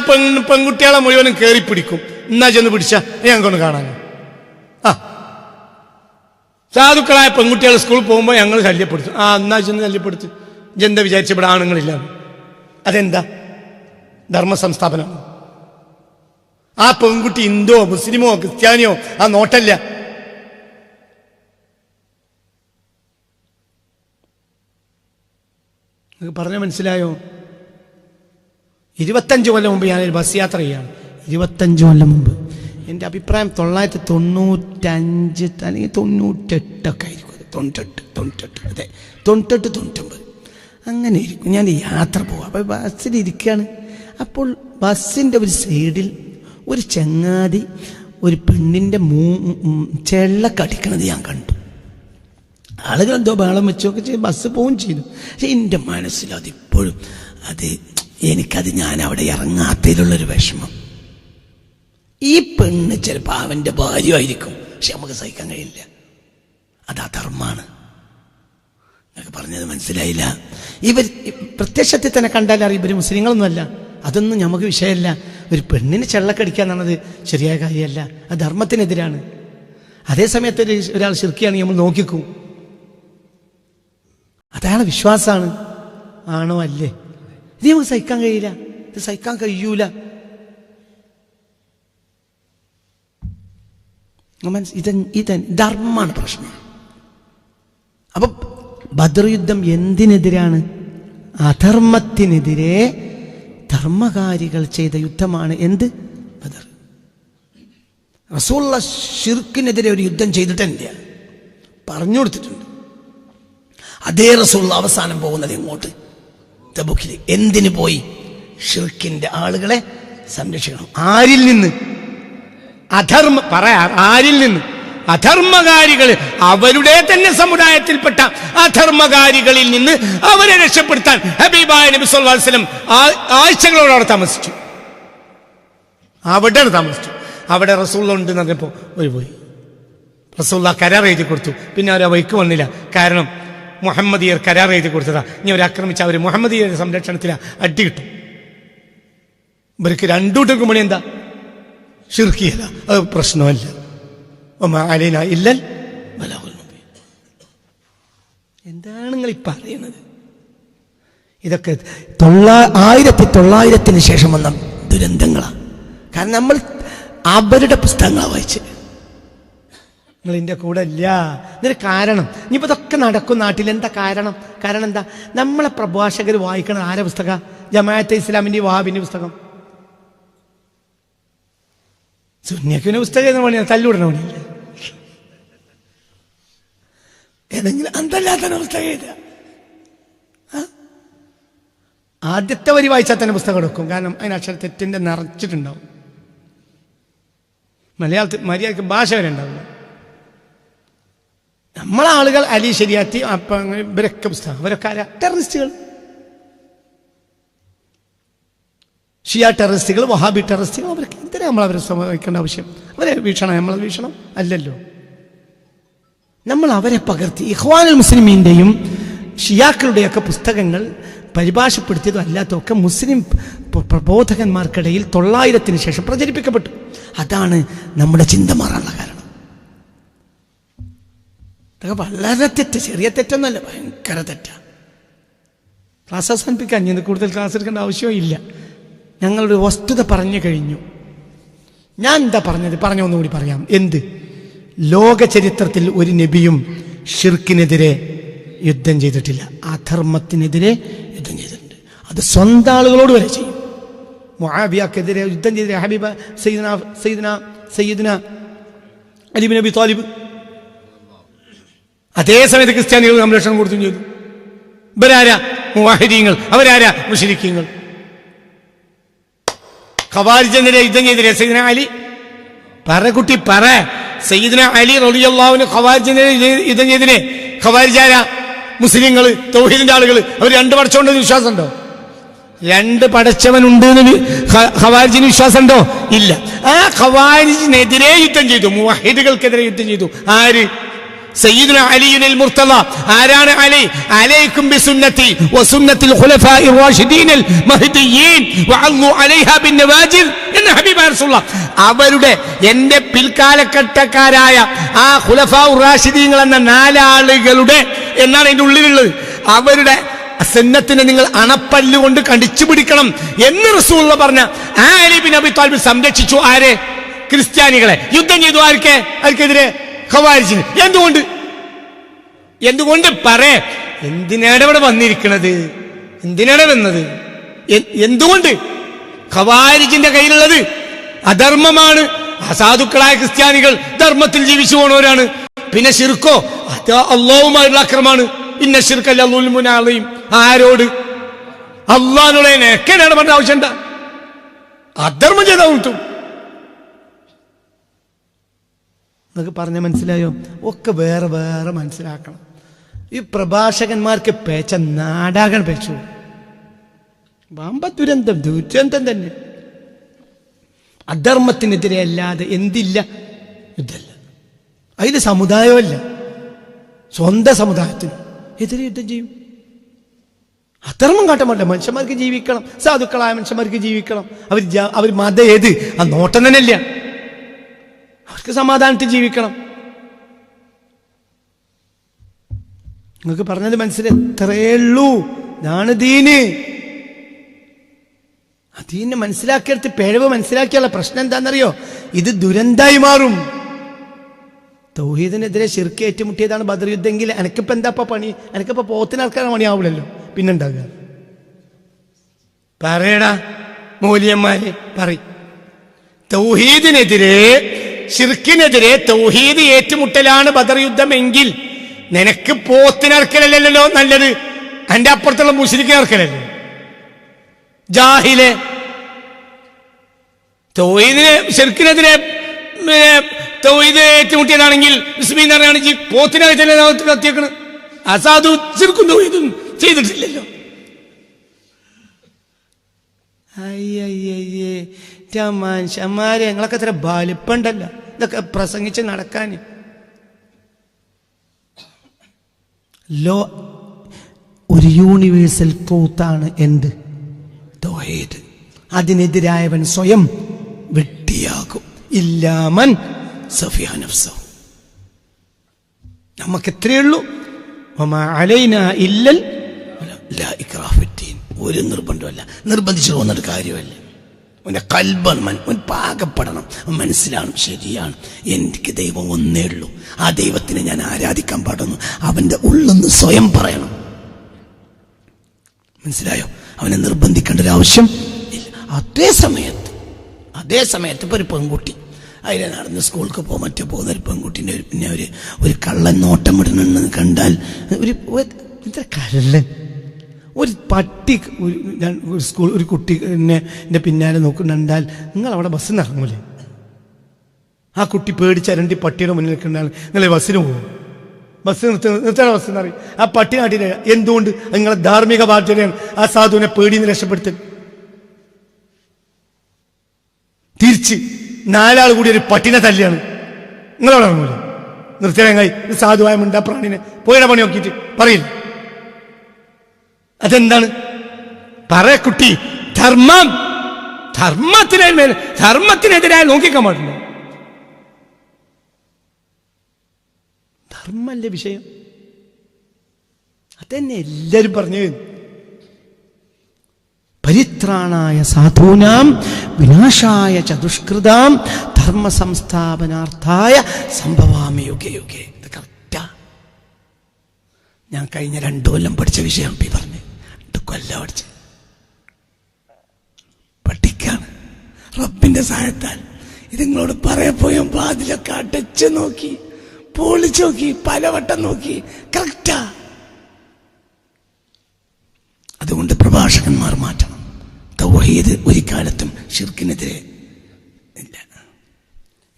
പെൺകുട്ടികളെ മുഴുവനും കയറി പിടിക്കും. എന്നാ ചെന്ന് പിടിച്ച ഞങ്ങൾക്കൊന്ന് കാണാൻ. സാധുക്കളായ പെൺകുട്ടികൾ സ്കൂളിൽ പോകുമ്പോൾ ഞങ്ങൾ ശല്യപ്പെടുത്തും. എന്നാ ചെന്ന് ശല്യപ്പെടുത്തും. എന്താ വിചാരിച്ചവിടെ ആണുങ്ങളില്ല? അതെന്താ? ധർമ്മ സംസ്ഥാപനം. ആ പെൺകുട്ടി ഹിന്ദുവോ മുസ്ലിമോ ക്രിസ്ത്യാനിയോ ആ നോട്ടല്ല. പറഞ്ഞ മനസ്സിലായോ? 25 കൊല്ലം മുമ്പ് ഞാനൊരു ബസ് യാത്ര ചെയ്യാണ്. 25 കൊല്ലം മുമ്പ്. എൻ്റെ അഭിപ്രായം 1995 അല്ലെങ്കിൽ 98 ഒക്കെ ആയിരിക്കും. 98 അതെ, 98-99 അങ്ങനെ ഇരിക്കും. ഞാൻ യാത്ര പോവാം. അപ്പോൾ ബസ്സിലിരിക്കുകയാണ്. അപ്പോൾ ബസ്സിൻ്റെ ഒരു സൈഡിൽ ഒരു ചങ്ങാതി ഒരു പെണ്ണിൻ്റെ ചെള്ളക്കടിക്കണത് ഞാൻ കണ്ടു. ആളുകൾ എന്തോ ബഹളം വെച്ചൊക്കെ ചെയ്ത് ബസ് പോവുകയും ചെയ്തു. പക്ഷെ എൻ്റെ മനസ്സിൽ അതിപ്പോഴും എനിക്കത് ഞാൻ അവിടെ ഇറങ്ങാത്തതിലുള്ളൊരു വിഷമം. ഈ പെണ്ണ് ചിലപ്പോൾ അവൻ്റെ ഭാര്യയായിരിക്കും, പക്ഷെ നമുക്ക് സഹിക്കാൻ കഴിയില്ല. അത് അധർമ്മാണ്. എന്നൊക്കെ പറഞ്ഞത് മനസ്സിലായില്ല. ഇവർ പ്രത്യക്ഷത്തിൽ തന്നെ കണ്ടാലറിയും ഇവർ മുസ്ലിങ്ങളൊന്നുമല്ല. അതൊന്നും നമുക്ക് വിഷയമല്ല. ഒരു പെണ്ണിന് ചെള്ളക്കടിക്കുക എന്നുള്ളത് ശരിയായ കാര്യമല്ല, അത് ധർമ്മത്തിനെതിരാണ്. അതേസമയത്ത് ഒരാൾ ശിർക്കിയാണെങ്കിൽ നമ്മൾ നോക്കിക്കും, അതയാളെ വിശ്വാസമാണ്. ആണോ അല്ലേ? ഇത് നമുക്ക് സഹിക്കാൻ കഴിയില്ല, ഇത് സഹിക്കാൻ കഴിയൂല. ഇത് ധർമ്മമാണ് പ്രശ്നം. അപ്പൊ ബദർ യുദ്ധം എന്തിനെതിരാണ്? അധർമ്മത്തിനെതിരെ ധർമ്മകാരികൾ ചെയ്ത യുദ്ധമാണ്. എന്ത് ബദർ? റസൂലുള്ള ശിർക്കിനെതിരെ ഒരു യുദ്ധം ചെയ്തിട്ടില്ല, പറഞ്ഞു കൊടുത്തിട്ടുണ്ട്. അതേ റസൂലുള്ള അവസാനം പോകുന്നത് എങ്ങോട്ട്? തബൂക്കിൽ. എന്തിനു പോയി? ഷിർക്കിന്റെ ആളുകളെ സംരക്ഷിക്കണം. ആരിൽ നിന്ന്? ആരിൽ നിന്ന്? അധർമ്മകാരികൾ, അവരുടെ തന്നെ സമുദായത്തിൽപ്പെട്ട അധർമ്മകാരികളിൽ നിന്ന് അവരെ രക്ഷപ്പെടുത്താൻ ഹബീബായ നബി സല്ലല്ലാഹു അലൈഹി വസല്ലം ആഴ്ചകളോടെ അവിടെ താമസിച്ചു. അവിടെ റസൂലുള്ള ഉണ്ട് എന്ന് പറഞ്ഞപ്പോൾ ഒരു പോയി. റസൂലുള്ള കരാർ എഴുതി കൊടുത്തു. പിന്നെ അവർ വൈക്ക് വന്നില്ല. കാരണം മുഹമ്മദിയർ കരാർ എഴുതി കൊടുത്തതാ. ഇനി അവർ ആക്രമിച്ച അവർ മുഹമ്മദിയരുടെ സംരക്ഷണത്തിൽ അടി കിട്ടും. ഇവർക്ക് രണ്ടൂട്ടർക്കും പണി എന്താ? ശിർക്കിയല്ല. അത് പ്രശ്നമല്ല. എന്താണ് നിങ്ങൾ ഈ പറയുന്നത്? ഇതൊക്കെ 1900-ന് ശേഷം വന്ന ദുരന്തങ്ങളാണ്. കാരണം നമ്മൾ അവരുടെ പുസ്തകങ്ങളാണ് വായിച്ചത്. നിങ്ങൾ ഇതിൻ്റെ കൂടെ ഇല്ല. ഇതിന് കാരണം ഇനിയിപ്പോൾ ഇതൊക്കെ നടക്കും നാട്ടിൽ. എന്താ കാരണം? കാരണം എന്താ? നമ്മളെ പ്രഭാഷകർ വായിക്കണ ആരെ പുസ്തകം? ജമാഅത്തെ ഇസ്ലാമിൻ്റെ വഹാബിൻ്റെ പുസ്തകം. സുന്നിയക്കിൻ്റെ പുസ്തകം എന്ന പണിയാണ്, തല്ലുവിടണ പണിയില്ല. ഏതെങ്കിലും അന്തല്ലാത്ത പുസ്തകം എഴുതുക. ആദ്യത്തെ വരി വായിച്ചാൽ തന്നെ പുസ്തകം എടുക്കും. കാരണം അതിന് അക്ഷര തെറ്റിൻ്റെ നിറച്ചിട്ടുണ്ടാവും. മലയാളത്തിൽ മര്യാദക്ക് ഭാഷ വരെ ഉണ്ടാവില്ല. നമ്മളാളുകൾ അലി ശരിയാത്തി അപ്പം ഇവരൊക്കെ പുസ്തകം. അവരൊക്കെ ആരാ? ടെററിസ്റ്റുകൾ, ഷിയ ടെററിസ്റ്റുകൾ, വഹാബി ടെററിസ്റ്റുകൾ. അവരൊക്കെ എന്തിനാ നമ്മളവരെ സമീപിക്കേണ്ട ആവശ്യം? അവരെ വീക്ഷണം നമ്മളെ വീക്ഷണം അല്ലല്ലോ. നമ്മൾ അവരെ പകർത്തി ഇഖ്വാനുൽ മുസ്ലിമീൻ്റെയും ഷിയാക്കളുടെയൊക്കെ പുസ്തകങ്ങൾ പരിഭാഷപ്പെടുത്തിയതും അല്ലാത്തതൊക്കെ മുസ്ലിം പ്രബോധകന്മാർക്കിടയിൽ 900-ന് ശേഷം പ്രചരിപ്പിക്കപ്പെട്ടു. അതാണ് നമ്മുടെ ചിന്ത മാറാനുള്ള കാരണം. അതൊക്കെ വളരെ തെറ്റ്, ചെറിയ തെറ്റൊന്നുമല്ല, ഭയങ്കര തെറ്റാണ്. ക്ലാസ് അവസാനിപ്പിക്കാൻ ഇനി കൂടുതൽ ക്ലാസ് എടുക്കേണ്ട ആവശ്യവും ഇല്ല. ഞങ്ങളുടെ വസ്തുത പറഞ്ഞു കഴിഞ്ഞു. ഞാൻ എന്താ പറഞ്ഞത്? ഒന്നുകൂടി പറയാം. എന്ത്? ലോക ചരിത്രത്തിൽ ഒരു നബിയും ഷിർക്കിനെതിരെ യുദ്ധം ചെയ്തിട്ടില്ല, അധർമ്മത്തിനെതിരെ യുദ്ധം ചെയ്തിട്ടുണ്ട്. അത് സ്വന്തം ആളുകളോട് വരെ ചെയ്യും. മുആവിയക്കെതിരെ യുദ്ധം ചെയ്ത ഹബീബ സയ്യിദ്ന അലി ബിൻ അബി ത്വാലിബ്. അതേ സമയത്ത് ക്രിസ്ത്യാനികൾ സംരക്ഷണം കൊടുത്തും ചെയ്തു. ഇവരാരാ? മുവാഹിദീങ്ങൾ. അവരാരാ? മുശ്രിക്കീങ്ങൾ. ഖവാരിജിനെതിരെ യുദ്ധം ചെയ്തില്ലേ സയ്യിദ്ന അലി? കുട്ടി പറ. സയ്യിദ്ന അലി റളിയല്ലാഹു അൻഹു ഖവാരിജിനെതിരെ യുദ്ധം ചെയ്തില്ലേ? ഖവാരിജാരാ? മുസ്ലിങ്ങൾ, തൗഹീദിന്റെ ആളുകൾ. അവർ 2 പടച്ചവനുണ്ടെന്ന് വിശ്വാസമുണ്ടോ? 2 പടച്ചവനുണ്ട് എന്ന് ഖവാരിജിന് വിശ്വാസമുണ്ടോ? ഇല്ല. ആ ഖവാരിജിനെതിരെ യുദ്ധം ചെയ്തു, മുവഹിദുകൾക്കെതിരെ യുദ്ധം ചെയ്തു. ആര്? സയ്യിദുന അലിയുൽ മുർത്തള. ആരാണ് അലി? അലൈക്കും ബിസുന്നതി വസുന്നത്തിൽ ഖുലഫാഇർ റാഷിദീനൽ മഹ്ദിയീൻ വഅല്ലു അലൈഹാ ബിന്നവാജിദ് എന്ന ഹബീബ് റസൂലുള്ളാഹ്. അവരുടെ എന്റെ പിൽക്കാലഘട്ടക്കാരായ ആ ഖുലഫാഉർ റാഷിദീങ്ങൾ എന്ന 4 ആളുകളുടെ എന്നാണ് അതിന്റെ ഉള്ളിലുള്ളത്. അവരുടെ സുന്നത്തിനെ നിങ്ങൾ അണപ്പല്ലുകൊണ്ട് കടിച്ചു പിടിക്കണം എന്ന് റസൂലുള്ളാഹ് പറഞ്ഞ ആ അലി ബിൻ അബി ത്വാലിബ് സംരക്ഷിച്ചു. ആരെ? ക്രിസ്ത്യാനികളെ. യുദ്ധം ചെയ്തു. ആർക്കെതിരെ? ഖവാരിജിന്. എന്തുകൊണ്ട് പറ? എന്തിനാണ് ഇവിടെ വന്നിരിക്കുന്നത്? എന്തിനാണ് വന്നത്? എന്തുകൊണ്ട്? ഖവാരിജിന്റെ കയ്യിലുള്ളത് അധർമ്മമാണ്. അസാധുക്കളായ ക്രിസ്ത്യാനികൾ ധർമ്മത്തിൽ ജീവിച്ചു പോണവരാണ്. പിന്നെ ശിർക്കോ, അത് അള്ളാഹുമായുള്ള അക്രമാണ്. ഇന്ന ശിർക ലദുൽമുൻ അളീം. ആരോട്? അള്ളാഹിനോട് എക്കേടാണ് പറഞ്ഞ ആവശ്യം എന്താ? അധർമ്മം ചെയ്താൽ കിട്ടും. നിങ്ങൾക്ക് പറഞ്ഞ മനസ്സിലായോ? ഒക്കെ വേറെ വേറെ മനസ്സിലാക്കണം. ഈ പ്രഭാഷകന്മാർക്ക് പേച്ച നാടാകാൻ പേച്ചു. വമ്പ ദുരന്തം തന്നെ. അധർമ്മത്തിനെതിരെ അല്ലാതെ എന്തില്ല? യുദ്ധമല്ല. അതിൽ സമുദായമല്ല, സ്വന്തം സമുദായത്തിന് എതിരെ യുദ്ധം ചെയ്യും. അധർമ്മം കാട്ടാൻ പാടില്ല. മനുഷ്യന്മാർക്ക് ജീവിക്കണം, സാധുക്കളായ മനുഷ്യന്മാർക്ക് ജീവിക്കണം. അവർ മതം ഏത് ആ നോട്ടം തന്നെയല്ല. അവർക്ക് സമാധാനത്തിൽ ജീവിക്കണം. നിങ്ങൾക്ക് പറഞ്ഞത് മനസ്സിലായി? എത്രയേ ഉള്ളൂ. ഇതാണ് ദീന്. ദീനെ മനസ്സിലാക്കിയെടുത്ത് പിഴവ് മനസ്സിലാക്കിയുള്ള പ്രശ്നം എന്താണെന്നറിയോ? ഇത് ദുരന്തമായി മാറും. തൗഹീദിനെതിരെ ശിർക്ക് ഏറ്റുമുട്ടിയതാണ് ബദർ യുദ്ധമെങ്കിൽ എനിക്കിപ്പോ എന്താ പണി? എനിക്കിപ്പോ പോത്തിനർക്കാൻ പണിയാവൂലല്ലോ. പിന്നുണ്ടാകുക പറയടാ മൂല്യന്മാരെ പറയും. തൗഹീദിനെതിരെ ശിർക്കിനെതിരെ തൗഹീദ് ഏറ്റുമുട്ടലാണ് ബദർ യുദ്ധമെങ്കിൽ നിനക്ക് പോത്തിനർക്കലല്ലോ നല്ലത്, അതിന്റെ അപ്പുറത്തുള്ള മുശ്രിക്കിനർക്കലല്ലേ ജാഹിലെ. തൗഹീദിനെ ശിർക്കിനെതിരെ തൗഹീദ് ഏറ്റുമുട്ടിയതാണെങ്കിൽ ബിസ്മി എന്ന് പറയുകയാണെങ്കിൽ പോത്തിനകത്തല്ലേ കത്തിയേക്കണ്. അസാധു ശിർക്കും തൗഹീദും ചെയ്തിട്ടില്ലല്ലോ. അയ്യയ്യേ മനുഷ്യന്മാരെ ഞങ്ങളൊക്കെ എത്ര വലിപ്പുണ്ടല്ലോ ഇതൊക്കെ പ്രസംഗിച്ച് നടക്കാൻ. ഒരു യൂണിവേഴ്സൽ ട്രൂത്താണ് എന്ത്? തൗഹീദ്. അതിനെതിരായവൻ സ്വയം വെട്ടിയാകും. ഇല്ലാമൻ സഫിയ നഫ്സഹു. നമുക്ക് എത്രയേ ഉള്ളൂ? വമാ അലൈനാ ഇല്ലൽ ലാ ഇക്റാഹ ഫിദ്ദീൻ. ഒരു നിർബന്ധമല്ല, നിർബന്ധിച്ചു പോകുന്നൊരു കാര്യമല്ല. അവൻ്റെ കൽബൻ പാകപ്പെടണം, മനസ്സിലാവണം. ശരിയാണ്, എനിക്ക് ദൈവം ഒന്നേ ഉള്ളൂ, ആ ദൈവത്തിനെ ഞാൻ ആരാധിക്കാൻ പാടുന്നു. അവൻ്റെ ഉള്ളെന്ന് സ്വയം പറയണം. മനസ്സിലായോ? അവനെ നിർബന്ധിക്കേണ്ട ഒരു ആവശ്യം ഇല്ല. അതേ സമയത്ത് ഇപ്പൊ ഒരു പെൺകുട്ടി അതിലെ നടന്ന് സ്കൂൾക്ക് മറ്റേ പോകുന്ന ഒരു പെൺകുട്ടീൻ്റെ പിന്നെ ഒരു കള്ളൻ നോട്ടം ഇടണമെന്ന് കണ്ടാൽ ഇത്ര കള്ളൻ ഒരു പട്ടി ഒരു കുട്ടി എന്നെ പിന്നാലെ നോക്കുന്നുണ്ടാൽ നിങ്ങൾ അവിടെ ബസ്സിൽ നിന്ന് ഇറങ്ങൂലേ? ആ കുട്ടി പേടിച്ചരണ്ടി പട്ടിയുടെ മുന്നിൽ നിൽക്കുന്നാൾ നിങ്ങൾ ബസ്സിന് പോകും. ബസ് നിർത്തണ ബസ് എന്നറിയും. ആ പട്ടി നാട്ടിലെ എന്തുകൊണ്ട്? നിങ്ങളെ ധാർമ്മിക ബാധ്യതയാണ് ആ സാധുവിനെ പേടിന്ന് രക്ഷപ്പെടുത്തൽ. തിരിച്ച് 4 ആൾ കൂടി ഒരു പട്ടിനെ തല്ലിയാണ്, നിങ്ങളവിടെ ഇറങ്ങൂലേ? നിർത്തലങ്ങായി സാധുവായ മുണ്ടാ പ്രാണിനെ പോയിട പണി നോക്കിയിട്ട് പറയില്ല. അതെന്താണ്? പറയ കുട്ടി, ധർമ്മത്തിനെതിരായി നോക്കിക്കാൻ പാടില്ല. ധർമ്മല്ലേ വിഷയം. അതെന്നെ എല്ലാരും പറഞ്ഞു. പരിത്രാണായ സാധൂനാം വിനാശായ ചതുഷ്കൃതാം ധർമ്മ സംസ്ഥാപനാർത്ഥായ സംഭവാമി യുഗേ യുഗേ. ഇത് കറക്റ്റാ. ഞാൻ കഴിഞ്ഞ 2 കൊല്ലം പഠിച്ച വിഷയം പറഞ്ഞു. 2 കൊല്ലം പഠിച്ച പഠിക്കാണ് റബ്ബിന്റെ സഹായത്താൽ. ഇതിങ്ങളോട് പറയപ്പോയും വാതിലൊക്കെ അടച്ചു നോക്കി, പൊളിച്ചു നോക്കി, പലവട്ടം നോക്കി. കറക്റ്റാ. അതുകൊണ്ട് പ്രഭാഷകന്മാർ മാറ്റണം. തൗഹീദ് ഒരു കാലത്തും ശിർക്കിനെതിരെ ഇല്ല.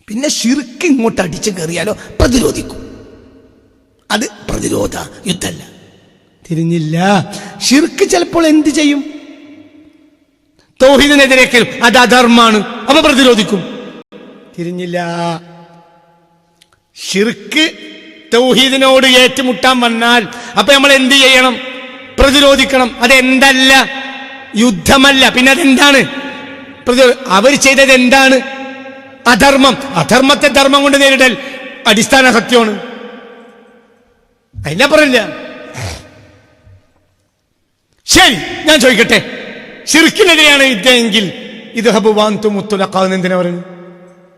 പിന്നെ ശിർക്ക് ഇങ്ങോട്ട് അടിച്ചു കയറിയാലോ പ്രതിരോധിക്കും. അത് പ്രതിരോധ യുദ്ധമല്ല. തിരിഞ്ഞില്ല. ശിർക്ക് ചിലപ്പോൾ എന്ത് ചെയ്യും? തൗഹീദിനെതിരേക്ക് അത് അധർമ്മാണ്, അപ്പൊ പ്രതിരോധിക്കും. തിരിഞ്ഞില്ല. ശിർക്ക് തൗഹീദിനോട് ഏറ്റുമുട്ടാൻ വന്നാൽ അപ്പൊ നമ്മൾ എന്ത് ചെയ്യണം? പ്രതിരോധിക്കണം. അതെന്തല്ല? യുദ്ധമല്ല. പിന്നെ അതെന്താണ്? അവർ ചെയ്തത് എന്താണ്? അധർമ്മം. അധർമ്മത്തെ ധർമ്മം കൊണ്ട് നേരിടൽ അടിസ്ഥാന സത്യമാണ്. അതിനെ പറയില്ല. ശരി, ഞാൻ ചോദിക്കട്ടെ, ശിർക്കിനെതിരെയാണ് യുദ്ധമെങ്കിൽ ഇത് ഹബുവാന്തു മുത്തുലക്കാന്ന് എന്തിനാ പറയുന്നത്?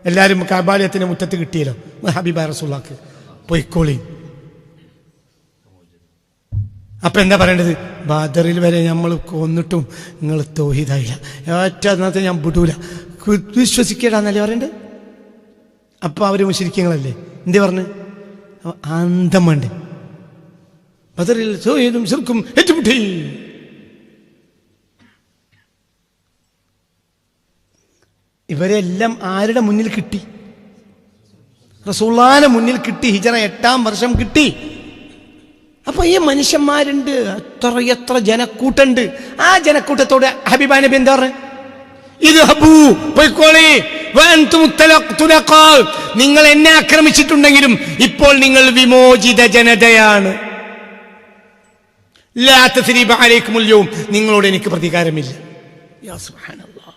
എല്ലാവരും കഅബാലയത്തിന്റെ മുറ്റത്ത് കിട്ടിയല്ലോ ഹബീബ റസൂലുള്ളാഹിക്ക് പോയിക്കോളി. അപ്പൊ എന്താ പറയേണ്ടത്? ബദറിൽ വരെ നമ്മൾ കൊന്നിട്ടും നിങ്ങൾ തൗഹീദായില്ല, ഏറ്റവും അന്നത്തെ ഞാൻ വിടൂല, വിശ്വസിക്കടാന്നല്ലേ പറയണ്ടത്? അപ്പൊ അവര് മുശ്രിക്കീങ്ങളല്ലേ? എന്തേ പറഞ്ഞു? അന്തം വേണ്ടേ? ബദറിൽ തൗഹീദും ശിർക്കും ഏറ്റുമുട്ടി. ഇവരെല്ലാം ആരുടെ മുന്നിൽ കിട്ടി? റസൂലുള്ളാഹിന്റെ മുന്നിൽ കിട്ടി. ഹിജറ 8-ാം വർഷം കിട്ടി. അപ്പൊ ഈ മനുഷ്യന്മാരുണ്ട്, എത്ര ജനക്കൂട്ടുണ്ട്. ആ ജനക്കൂട്ടത്തോട് ഹബീബാ നബി എന്താ പറഞ്ഞു? ഇത് ഹബൂ പോയിക്കോളി, നിങ്ങൾ എന്നെ ആക്രമിച്ചിട്ടുണ്ടെങ്കിലും ഇപ്പോൾ നിങ്ങൾ വിമോചിത ജനതയാണ്. ലാ തസ്രീബ അലൈക്കുമുൽ യൗം, നിങ്ങളോട് എനിക്ക് പ്രതികാരമില്ല. യാ സുബ്ഹാനല്ലാഹ്,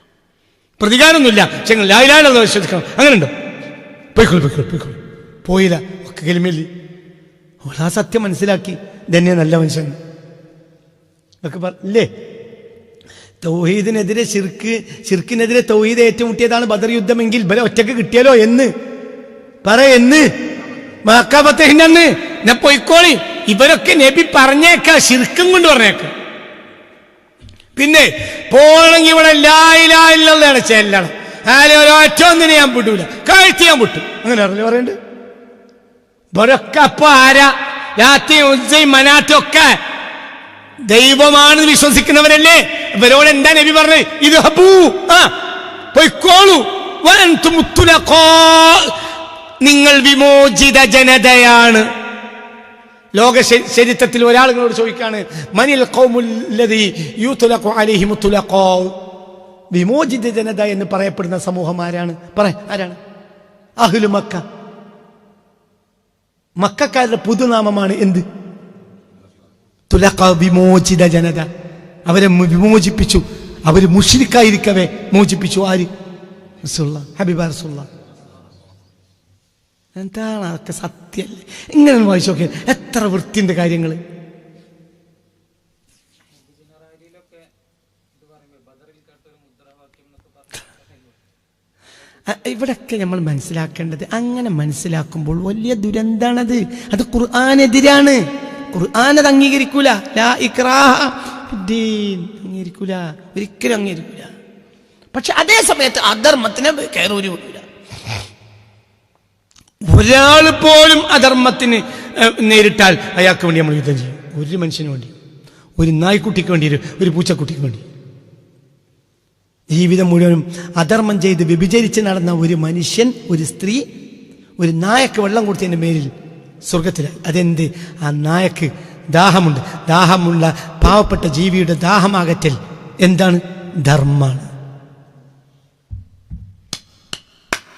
പ്രതികാരമൊന്നുമില്ല, ഞങ്ങൾ ലാ ഇലാഹ ഇല്ലല്ലാഹ് വിശ്വസിക്കണം. അങ്ങനെയുണ്ടോ? പോയിക്കോളൂ. പോയില്ല, ഒക്കെ കലിമയില്ല. ആ സത്യം മനസ്സിലാക്കി, ഇതന്നെ നല്ല മനുഷ്യൻ ഒക്കെ പറഞ്ഞില്ലേ? തൗഹീദിനെതിരെ ശിർക്കിനെതിരെ തൗഹീദ് ഏറ്റുമുട്ടിയതാണ് ബദർ യുദ്ധമെങ്കിൽ ഇവരെ ഒറ്റക്ക് കിട്ടിയാലോ എന്ന് പറയെന്ന് മക്കബത്തഹിനെന്ന് ഞാൻ പോയിക്കോളി. ഇവരൊക്കെ നബി പറഞ്ഞേക്കാ, ശിർക്കും കൊണ്ട് പറഞ്ഞേക്കാം. പിന്നെ പോണെങ്കിൽ ഇവിടെ ലാ ഇലാഹ ഇല്ലല്ലാഹ് ചെല്ലണം. ഒരൊറ്റ ഒന്നിനെ ഞാൻ വിടൂല, കഴുത്തി ഞാൻ വിട്ടു. അങ്ങനെ അറിയില്ല പറയണ്ട്. ഇവരൊക്കെ അപ്പൊ ആരാ? ലാത്തയും ഉസ്സയും മനാത്തും ഒക്കെ ദൈവമാണെന്ന് വിശ്വസിക്കുന്നവരല്ലേ? ഇവരോട് എന്താ നബി പറഞ്ഞത്? ഇത് ഹബൂ, പൊയ്ക്കോളൂ, നിങ്ങൾ വിമോചിത ജനതയാണ്. ലോക ചരിത്രത്തിൽ ഒരാളുകളോട് ചോദിക്കാണ്, മനിൽ ഖൗമുല്ലദീ യുത്ലഖു അലൈഹിം തുലഖാ, വിമോചിത ജനത എന്ന് പറയപ്പെടുന്ന സമൂഹം ആരാണ്? ആരാണ്? അഹ്ലു മക്ക. മക്കക്കാരുടെ പുതുനാമമാണ് എന്ത്? തുലഖ, വിമോചിത ജനത. അവരെ വിമോചിപ്പിച്ചു. അവര് മുശ്രിക്കായിരിക്കവേ മോചിപ്പിച്ചു. ആര്? റസൂലുള്ളാഹ്, ഹബീബ റസൂലുള്ളാഹ്. എന്താണ് അതൊക്കെ? സത്യല്ലേ? ഇങ്ങനെ വായിച്ചു നോക്കിയാൽ എത്ര വൃത്തിന്റെ കാര്യങ്ങൾ. ഇവിടൊക്കെ നമ്മൾ മനസ്സിലാക്കേണ്ടത്, അങ്ങനെ മനസ്സിലാക്കുമ്പോൾ വലിയ ദുരന്താണത്. അത് ഖുർആനെതിരാണ്. ഖുർആൻ അത് അംഗീകരിക്കൂല. ലാ ഇക്റാഹ ഫിദ്ദീൻ അംഗീകരിക്കൂല, ഒരിക്കലും അംഗീകരിക്കൂല. പക്ഷെ അതേ സമയത്ത് അധർമ്മത്തിനെ കയറൂരി വിടൂല. ഒരാൾ പോലും അധർമ്മത്തിന് നേരിട്ടാൽ അയാൾക്ക് വേണ്ടി നമ്മൾ യുദ്ധം ചെയ്യും. ഒരു മനുഷ്യന് വേണ്ടി, ഒരു നായ്ക്കുട്ടിക്ക് വേണ്ടി, ഒരു പൂച്ചക്കുട്ടിക്ക് വേണ്ടി. ജീവിതം മുഴുവനും അധർമ്മം ചെയ്ത് വ്യഭിചരിച്ച് നടന്ന ഒരു മനുഷ്യൻ, ഒരു സ്ത്രീ, ഒരു നായക്ക് വെള്ളം കൊടുത്തതിന്റെ പേരിൽ സ്വർഗത്തിലായി. അതെന്ത്? ആ നായക്ക് ദാഹമുണ്ട്. ദാഹമുള്ള പാവപ്പെട്ട ജീവിയുടെ ദാഹമാകറ്റൽ എന്താണ്? ധർമ്മാണ്.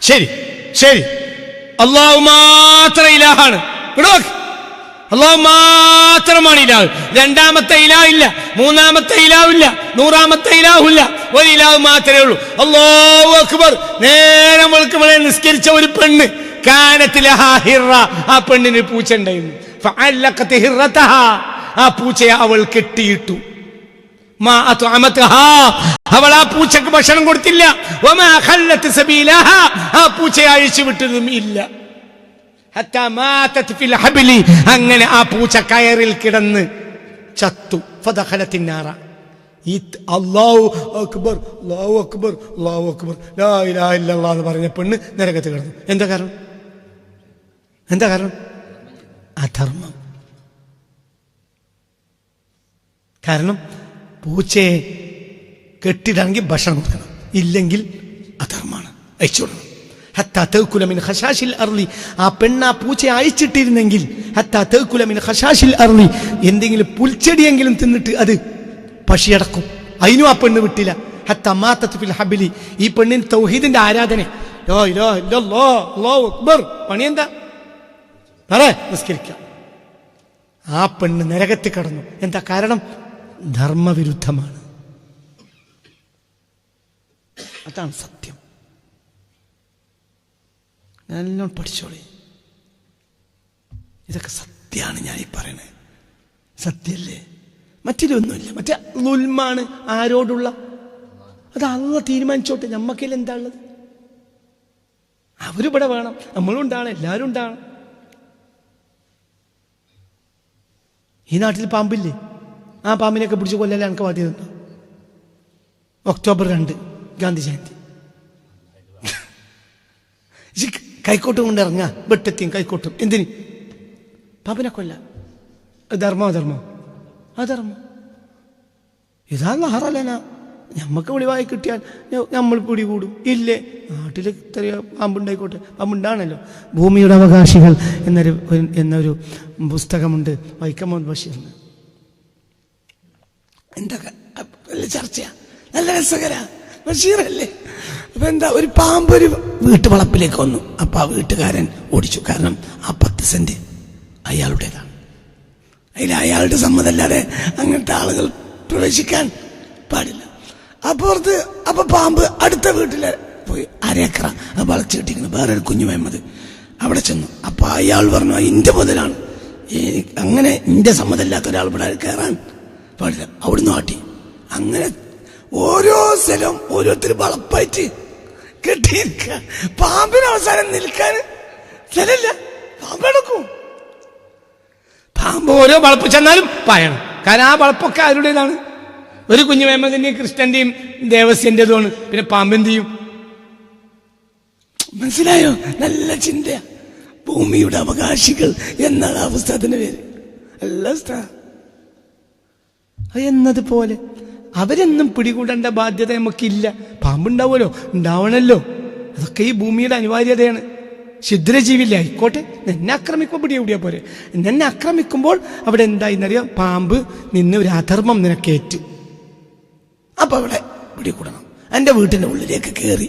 ശരി, അല്ലാഹു മാത്രം ഇലാഹാണ്. അല്ലാഹു മാത്രമാണ് ഇലാഹ്. രണ്ടാമത്തെ ഇലാഹില്ല, മൂന്നാമത്തെ ഇലാഹില്ല, നൂറാമത്തെ ഇലാഹില്ല. ഒരു ഇലാഹ് മാത്രമേ ഉള്ളൂ. അല്ലാഹു അക്ബർ. നേരം വെളുക്കുമ്പോഴേ നിസ്കരിച്ച ഒരു പെണ്ണ്, ആ പെണ്ണിന് പൂച്ച ഉണ്ടായിരുന്നു. ആ പൂച്ചയെ അവൾ കെട്ടിയിട്ടു. അവൾ ആ പൂച്ചക്ക് ഭക്ഷണം കൊടുത്തില്ല. ആ പൂച്ചയെ അഴിച്ചു വിട്ടതും ഇല്ല. അങ്ങനെ ആ പൂച്ച കയറിൽ കിടന്ന് ചത്തു. അല്ലാഹു അക്ബർ, അല്ലാഹു അക്ബർ, അല്ലാഹു അക്ബർ, ലാ ഇലാഹ ഇല്ലല്ലാഹ് എന്ന് പറഞ്ഞ പെണ്ണ് നരകത്ത് കിടന്നു. എന്താ കാരണം? അധർമ്മം. കാരണം പൂച്ചയെ കെട്ടിടാണെങ്കിൽ ഭക്ഷണം കൊടുക്കണം, ഇല്ലെങ്കിൽ അധർമ്മമാണ്, അയച്ചുകൊടുക്കണം. ആ പെണ്ണ് ആ പൂച്ചയെ അയച്ചിട്ടിരുന്നെങ്കിൽ എന്തെങ്കിലും പുൽച്ചെടിയെങ്കിലും തിന്നിട്ട് അത് പശിയടക്കും. അതിനും ആ പെണ്ണ് വിട്ടില്ല. ഈ പെണ്ണിന് തൗഹീദിന്റെ ആരാധന. പണി എന്താ? നിസ്കരിക്കാം. ആ പെണ്ണ് നരകത്തിൽ കടന്നു. എന്താ കാരണം? ധർമ്മവിരുദ്ധമാണ്. അതാണ് സത്യം. നല്ലോണം പഠിച്ചോളി. ഇതൊക്കെ സത്യമാണ് ഞാൻ ഈ പറയണത്. സത്യല്ലേ? മറ്റിലൊന്നുമില്ല. മറ്റേ ദുൽമാണ്. ആരോടുള്ള? അത് അള്ളാഹ് തീരുമാനിച്ചോട്ടെ. നമ്മക്കതിൽ എന്താ ഉള്ളത്? അവരിവിടെ വേണം, നമ്മളും ഉണ്ടാകണം, എല്ലാവരും ഉണ്ടാകണം. ഈ നാട്ടിൽ പാമ്പില്ലേ? ആ പാമ്പിനെയൊക്കെ പിടിച്ച് കൊല്ലാൻ എനിക്ക് ബാധ്യതയുണ്ടോ? ഒക്ടോബർ 2 ഗാന്ധി ജയന്തി, കൈക്കോട്ടും കൊണ്ട് ഇറങ്ങുക, വെട്ടെത്തിയും കൈക്കോട്ടും. എന്തിന്? പാമ്പിനെ കൊല്ല. ധർമ്മോ അധർമ്മോ? അധർമ്മം. ഇതാ ഹറലന. ഞമ്മക്ക് വെളിവായി കിട്ടിയാൽ നമ്മൾ പിടികൂടും. ഇല്ലേ, നാട്ടിൽ ഇത്രയോ പാമ്പുണ്ടായിക്കോട്ടെ, പാമ്പുണ്ടാണല്ലോ. ഭൂമിയുടെ അവകാശികൾ എന്നൊരു പുസ്തകമുണ്ട്, വൈക്കം മുഹമ്മദ് ബഷീറിന്. എന്താ നല്ല ചർച്ചയാ, നല്ല രസകര. ബഷീറല്ലേ? അപ്പൊ എന്താ, ഒരു പാമ്പ് ഒരു വീട്ടുവളപ്പിലേക്ക് വന്നു. അപ്പൊ ആ വീട്ടുകാരൻ ഓടിച്ചു. കാരണം ആ 10 സെന്റ് അയാളുടേതാണ്. അതിൽ അയാളുടെ സമ്മതമല്ലാതെ അങ്ങനത്തെ ആളുകൾ പ്രവേശിക്കാൻ പാടില്ല. അപ്പൊ പാമ്പ് അടുത്ത വീട്ടിലെ പോയി അരേക്കറ വളച്ചു കിട്ടിക്കുന്നു. വേറൊരു കുഞ്ഞു മുഹമ്മദ് അവിടെ ചെന്നു. അപ്പൊ അയാൾ പറഞ്ഞു, ഇന്റെ മുതലാണ്, അങ്ങനെ ഇന്റെ സമ്മതമില്ലാത്ത ഒരാൾ ഇവിടെ കയറാൻ പാടില്ല. അവിടുന്ന് ആട്ടി. അങ്ങനെ ഓരോ സ്ഥലവും ഓരോരുത്തർ വളപ്പായിട്ട് കെട്ടിയിരിക്കുക. പാമ്പിന് അവസാനം നിൽക്കാൻ സ്ഥലമില്ല, പാമ്പെടുക്കും. പാമ്പ് ഓരോ വളപ്പ് ചെന്നാലും പായണം. കാരണം ആ വളപ്പൊക്കെ ആരുടേതാണ്? ഒരു കുഞ്ഞു മുഹമ്മദിന്റെയും ക്രിസ്ത്യന്റെയും ദേവസ്യന്റേതുമാണ്. പിന്നെ പാമ്പെന്ത് ചെയ്യും? മനസ്സിലായോ? നല്ല ചിന്തയാ. ഭൂമിയുടെ അവകാശികൾ എന്നാണ് ആ പുസ്തകത്തിന്റെ പേര്. നല്ല എന്നതുപോലെ അവരെന്നും പിടികൂടേണ്ട ബാധ്യത നമുക്കില്ല. പാമ്പുണ്ടാവുമല്ലോ, ഉണ്ടാവണല്ലോ. അതൊക്കെ ഈ ഭൂമിയുടെ അനിവാര്യതയാണ്. ക്ഷുദ്രജീവില്ല ആയിക്കോട്ടെ, നിന്നെ ആക്രമിക്കുമ്പോൾ പിടികൂടിയാ പോരെ. നിന്നെ ആക്രമിക്കുമ്പോൾ അവിടെ എന്തായിന്നറിയാം? പാമ്പ് നിന്ന് ഒരു അധർമ്മം നിനക്കേറ്റു. അപ്പൊ അവിടെ പിടികൂടണം. എൻ്റെ വീട്ടിന്റെ ഉള്ളിലേക്ക് കയറി,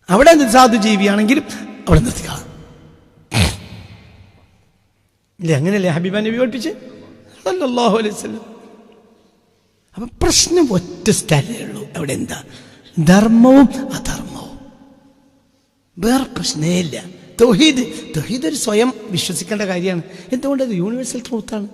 അവിടെ സാധു ജീവിയാണെങ്കിലും അവിടെ നിർത്തിക്കളാം. ഇല്ലേ? അങ്ങനെയല്ലേ ഹബീബ നബി പഠിപ്പിച്ച് സല്ലല്ലാഹു അലൈഹി വസല്ലം. അപ്പൊ പ്രശ്നം ഒറ്റ സ്ഥലമേ ഉള്ളൂ. അവിടെ എന്താ? ധർമ്മവും അധർമ്മവും. വേറെ പ്രശ്നമേ ഇല്ല. തൗഹീദ് ഒരു സ്വയം വിശ്വസിക്കേണ്ട കാര്യമാണ്. എന്തുകൊണ്ടത് യൂണിവേഴ്സൽ ട്രൂത്താണ്.